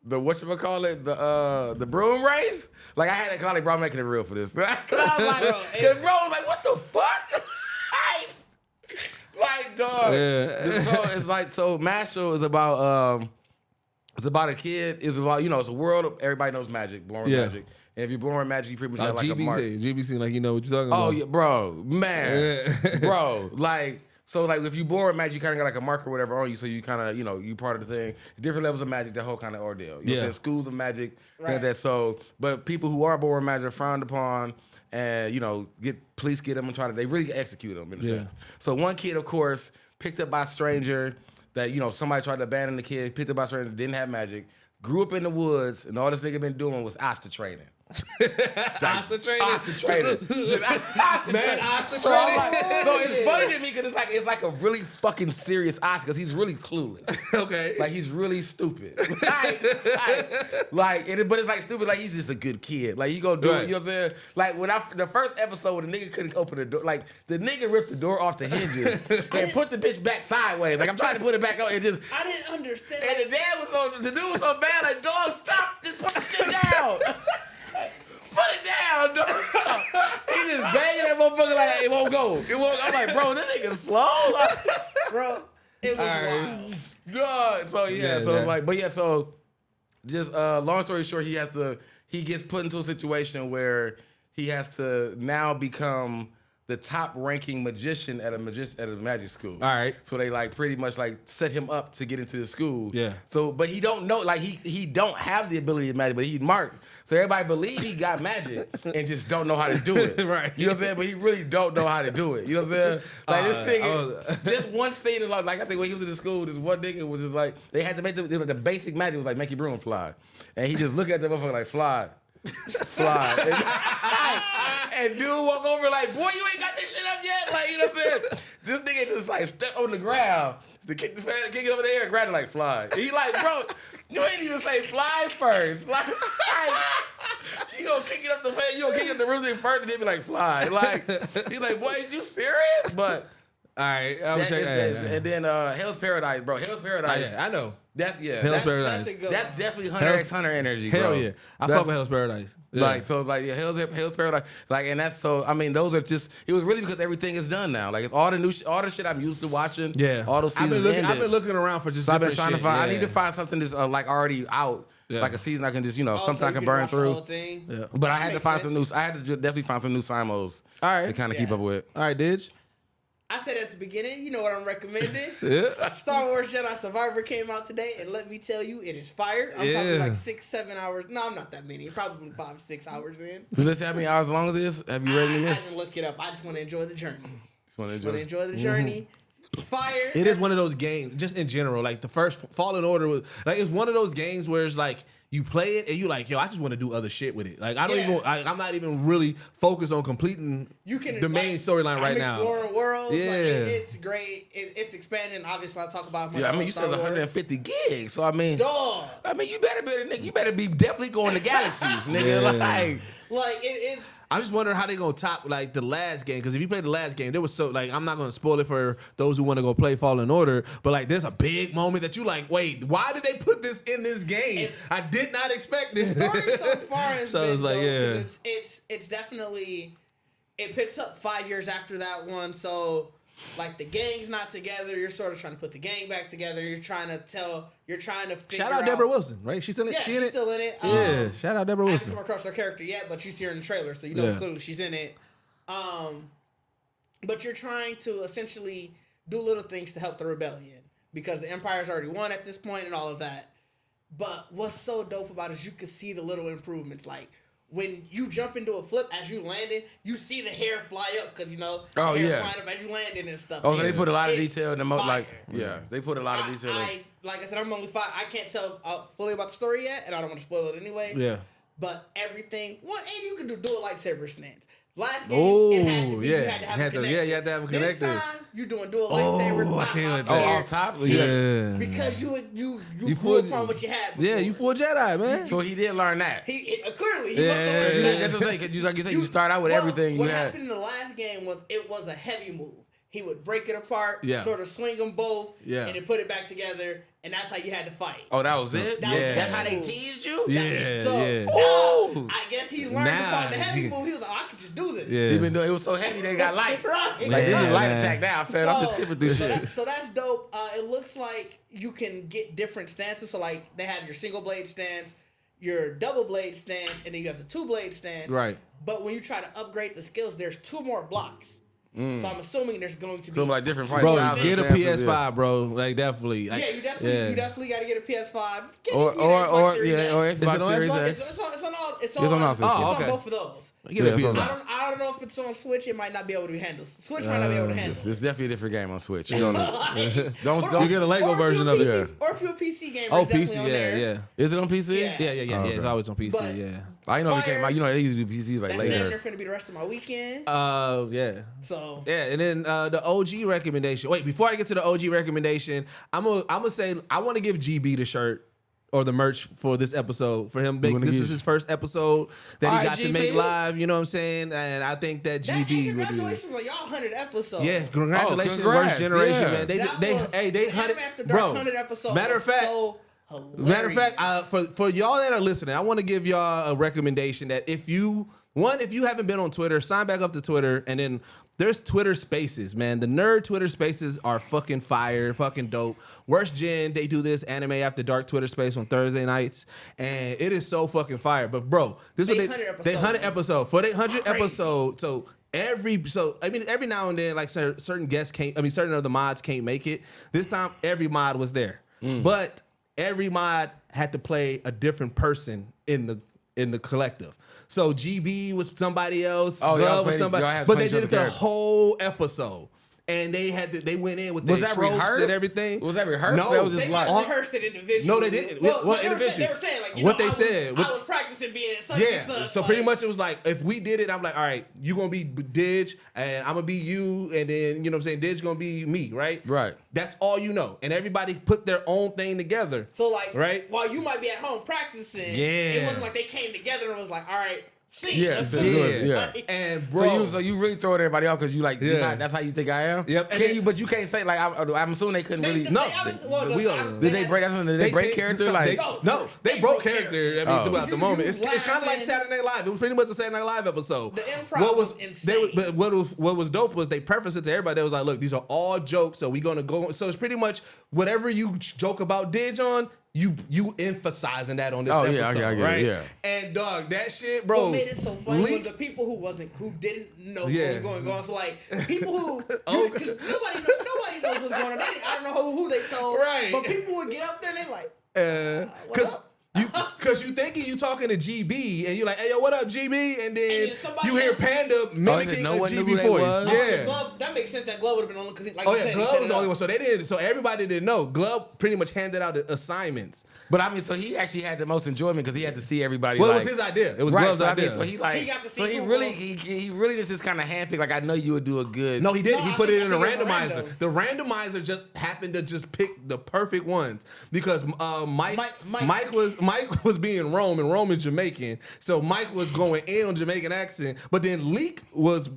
the whatchamacallit, the broom race. Like I had to call it, bro, I'm making it real for this. Cause I was like, bro was like, what the fuck? Like, dog. Yeah. So Mashal is about a kid. It's about, it's a world. Everybody knows magic, born with magic. And if you're born with magic, you pretty much have like a mark. GBC, like, you know what you're talking about. Oh yeah, bro, man, bro, like. So, like, if you born with magic, you kind of got, like, a marker or whatever on you, so you kind of, you part of the thing. Different levels of magic, that whole kind of ordeal. You know what I'm saying? Schools of magic, right. But people who are born with magic are frowned upon, and, police get them and they really execute them, in a sense. So, one kid, of course, picked up by a stranger, that, somebody tried to abandon the kid, picked up by a stranger, didn't have magic, grew up in the woods, and all this nigga been doing was Asta training. Asta training. Man, Asta training. So it's funny to me because it's like a really fucking serious Asta because he's really clueless. Okay. Like he's really stupid. But it's like stupid. Like he's just a good kid. Like you gonna do it. You know what I'm saying? Like when the first episode, the nigga couldn't open the door. Like the nigga ripped the door off the hinges and put the bitch back sideways. Like I'm trying to put it back on. And I didn't understand. And the dude was so bad. Like dog, stop! Just put the shit down. Put it down, dog. He just banging that motherfucker like it won't go. I'm like, bro, this nigga slow. Like, bro, it was wild. God. So it's like, so just long story short, he gets put into a situation where he has to now become the top ranking magician at a magic school. All right. So they like pretty much like set him up to get into the school. Yeah. So, but he don't know, like he don't have the ability to magic, but he's marked. So everybody believe he got magic and just don't know how to do it. Right. You know what I'm saying? But he really don't know how to do it. You know what I'm saying? Like this thing, just one scene, like I said, when he was in the school, this one nigga was just like, they had to make the basic magic was like make your broom fly. And he just looked at the motherfucker like, fly. And dude walk over like, boy, you ain't got this shit up yet? Like, you know what I'm saying? This nigga just like step on the ground to kick it over the air and grab it like fly. And he like, bro, you ain't even say fly first. Like, you gonna kick it up the face, you gonna kick it up the roof first and then be like fly. Like, he's like, boy, you serious? But all right, and then Hell's Paradise, bro. Hell's Paradise. I know. Hell's Paradise. That's definitely Hunter x Hunter energy, bro. Hell yeah. I fuck with Hell's Paradise. Yeah. Like, so like, Hell's Paradise. Like, and that's so, I mean, those are just, it was really because everything is done now. Like, it's all the shit I'm used to watching. Yeah. All those seasons I've been looking around for just different shit. I need to find something that's like already out. Yeah. Like a season I can just, something I can burn through. Yeah. But I had to find some new, definitely find some new Simos. All right. To kind of keep up with. All right, Didge. I said at the beginning, you know what I'm recommending. Yeah. Star Wars Jedi Survivor came out today, and let me tell you, it is fire. I'm probably like 6-7 hours. No, I'm not that many. Probably 5-6 hours in. Does this have how many hours long as this? Have you read it? I haven't looked it up. I just want to enjoy the journey. Just want to enjoy the journey. Fire. It is one of those games, just in general. Like the first Fallen Order was like it's one of those games where it's like you play it and you like, yo, I just want to do other shit with it. Like I'm not even really focused on completing the main storyline right now. Exploring worlds. Yeah, like, it's great. It's expanding. Obviously, I talk about. Yeah, I mean, you said 150 gigs, so I mean, dog. I mean, you better be definitely going to galaxies, nigga. Yeah. Like it's. I just wonder how they gonna top like the last game, because if you play the last game, there was so like I'm not gonna spoil it for those who want to go play Fallen Order, but like there's a big moment that you like, wait, why did they put this in this game? I did not expect this. The story so far has so been it's like dope, it's definitely it picks up 5 years after that one, so like the gang's not together. You're sort of trying to put the gang back together. You're trying to figure shout out Deborah Wilson, right? She's still in it. She's still in it. Yeah, shout out Deborah Wilson. I haven't come across her character yet, but you see her in the trailer, so you know clearly she's in it. But you're trying to essentially do little things to help the rebellion because the Empire's already won at this point and all of that. But what's so dope about it is you can see the little improvements, like when you jump into a flip as you landed, you see the hair fly up because flying up as you landed and stuff. Oh, so they put a lot of detail in the they put a lot of detail in. like I said, I'm only 5. I can't tell fully about the story yet, and I don't want to spoil it anyway. Yeah. But everything, and you can do dual lightsaber stance. Last game, it had to be, you had to have a connector. Yeah, you had to have a connector. This time, you're doing dual lightsabers. I can't off top? Yeah. Because you grew upon what you had before. Yeah, you full Jedi, man. So he did learn that. Clearly, he must have learned Yeah, that's what I'm saying. Because like you said, you start out with everything you had. What happened in the last game was it was a heavy move. He would break it apart, sort of swing them both, and then put it back together, and that's how you had to fight. Oh, that was it? That's how they teased you? I guess he learned upon the heavy move. He was like, I could just do this. Yeah. Even though it was so heavy, they got light. Right. Like, this is a light attack now, fam. I'm just skipping through shit. So that's dope. It looks like you can get different stances. So, like, they have your single blade stance, your double blade stance, and then you have the 2 blade stance. Right. But when you try to upgrade the skills, there's 2 more blocks. So I'm assuming there's going to be like different fight bro, styles. get a PS5, bro. Like definitely. Like, you definitely got to get a PS5. Or Xbox Series S. It's on both of those. I don't know if it's on Switch. It might not be able to handle. Switch might not be able to handle. It's definitely a different game on Switch. You don't get a Lego version of it. Or if you're a PC gamer, oh, PC, yeah. Is it on PC? Yeah. It's always on PC. But, I know it came out. You know they used to do PCs like later. That's finna be the rest of my weekend. So and then the OG recommendation. Wait, before I get to the OG recommendation, I'm gonna say I want to give GB the shirt or the merch for this episode for him. This is his first episode that he got to make live. You know what I'm saying? And I think that GB. Congratulations on y'all 100 episodes. Yeah, congratulations, First Generation, man. They 100, bro. 100 episodes. Matter of fact. So matter of fact, for y'all that are listening, I want to give y'all a recommendation that if you haven't been on Twitter, sign back up to Twitter, and then there's Twitter Spaces, man. The nerd Twitter Spaces are fucking fire, fucking dope. Worst Gen, they do this Anime After Dark Twitter Space on Thursday nights, and it is so fucking fire. But bro, this is what they 100 episodes for they 100 episodes. So every now and then, like certain guests certain other mods can't make it. This time, every mod was there, but every mod had to play a different person in the collective. So GB was somebody else, Glove was somebody, but they did it the whole episode. And they went in with their tropes and everything. Was that rehearsed? No, that was just they rehearsed it individually. No, they didn't. Well, individually. They were saying like, what they said. I was practicing being such and such. So pretty much it was like, if we did it, I'm like, all right, you gonna be Didge, and I'm gonna be you, and then you know what I'm saying, Didge gonna be me, right? Right. That's all you know, and everybody put their own thing together. So like, right? While you might be at home practicing, it wasn't like they came together and was like, all right. And bro, so you really throw everybody off because you like that's how you think I am. Yep. But you can't say like I'm assuming they couldn't really. Did they break? Did they break character? They broke character. Throughout the moment, it's kind of like Saturday Night Live. It was pretty much a Saturday Night Live episode. The improv was insane. But what was dope was they prefaced it to everybody. They was like, look, these are all jokes, so we're gonna go. So it's pretty much whatever you joke about Didge on. You emphasizing that on this episode, right? Yeah. And dog, that shit, bro. What made it so funny was the people who didn't know what was going on. So like people who nobody knows what's going on. I don't know who they told, right? But people would get up there and they like, because you thinking you talking to GB and you're like, hey yo, what up, GB? And then you hear Panda mimicking a GB voice. Yeah, Glove, that makes sense. That Glove would have been on because Glove was the only one. So they didn't. So everybody didn't know. Glove pretty much handed out the assignments. But I mean, so he actually had the most enjoyment because he had to see everybody. Well, it was his idea. It was Glove's idea. So he got to see. He really just kind of handpicked. Like I know you would do a good. No, he did. He put it in a randomizer. The randomizer just happened to just pick the perfect ones because Mike was being Rome, and Rome is Jamaican, so Mike was going in on Jamaican accent. But then Leak was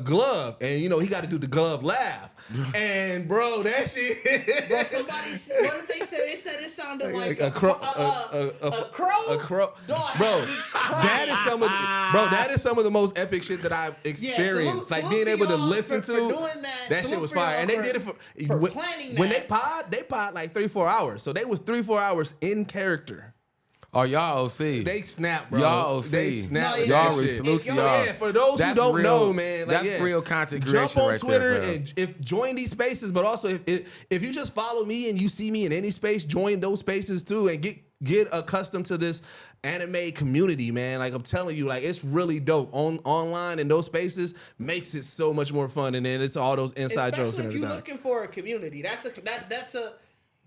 Glove, and you know he got to do the Glove laugh. And bro, that shit. Bro, somebody, what did they say? They said it sounded like a crow. A crow. Bro, that is some of the most epic shit that I've experienced. Like being able to listen to that shit was fire. And they did it for planning that. When they pod like 3-4 hours. So they was 3-4 hours in character. Oh, y'all OC. They snap, bro. Y'all OC. They snap. Y'all salute to y'all. Yeah, for those who don't know, man. Like, that's real content creation jump on right Twitter there, and join these spaces, but also if you just follow me and you see me in any space, join those spaces too and get accustomed to this anime community, man. Like I'm telling you, like it's really dope. Online in those spaces makes it so much more fun, and then it's all those inside jokes. Especially if you're looking for a community.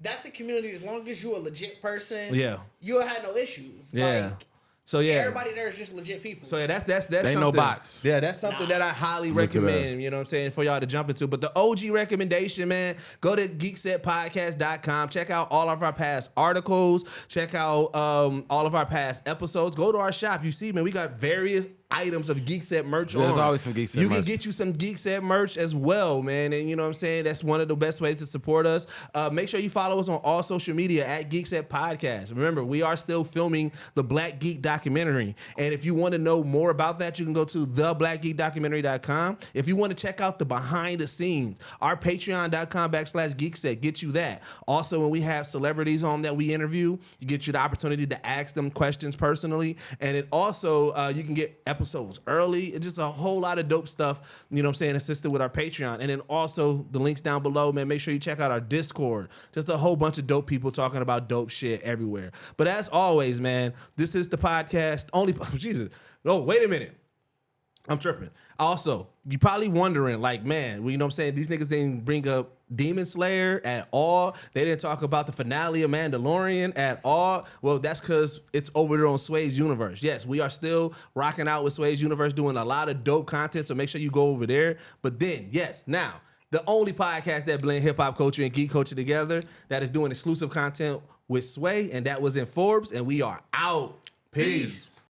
that's a community. As long as you're a legit person, you'll have no issues. Yeah. Like, so yeah, everybody there is just legit people. So yeah, that's ain't something, no bots. Yeah, that's something that I highly recommend. You know what I'm saying, for y'all to jump into. But the OG recommendation, man, go to GeeksetPodcast.com. Check out all of our past articles. Check out all of our past episodes. Go to our shop. You see, man, we got various items of Geekset merch on. There's always some Geekset merch. You can get you some Geekset merch as well, man. And you know what I'm saying? That's one of the best ways to support us. Make sure you follow us on all social media at Geekset Podcast. Remember, we are still filming the Black Geek documentary. And if you want to know more about that, you can go to theblackgeekdocumentary.com. If you want to check out the behind the scenes, our patreon.com/Geekset gets you that. Also, when we have celebrities on that we interview, you get you the opportunity to ask them questions personally. And it also, you can get episodes early. It's just a whole lot of dope stuff, you know what I'm saying, assisted with our Patreon. And then also the links down below, man. Make sure you check out our Discord. Just a whole bunch of dope people talking about dope shit everywhere. But as always, man, this is the podcast only. Jesus. No, wait a minute. I'm tripping. Also, you probably wondering, like, man, you know what I'm saying? These niggas didn't bring up Demon Slayer at all. They didn't talk about the finale of Mandalorian at all. Well, that's because it's over there on Sway's Universe. Yes, we are still rocking out with Sway's Universe, doing a lot of dope content, so make sure you go over there. But then, yes, now, the only podcast that blend hip-hop culture and geek culture together that is doing exclusive content with Sway, and that was in Forbes, and we are out. Peace.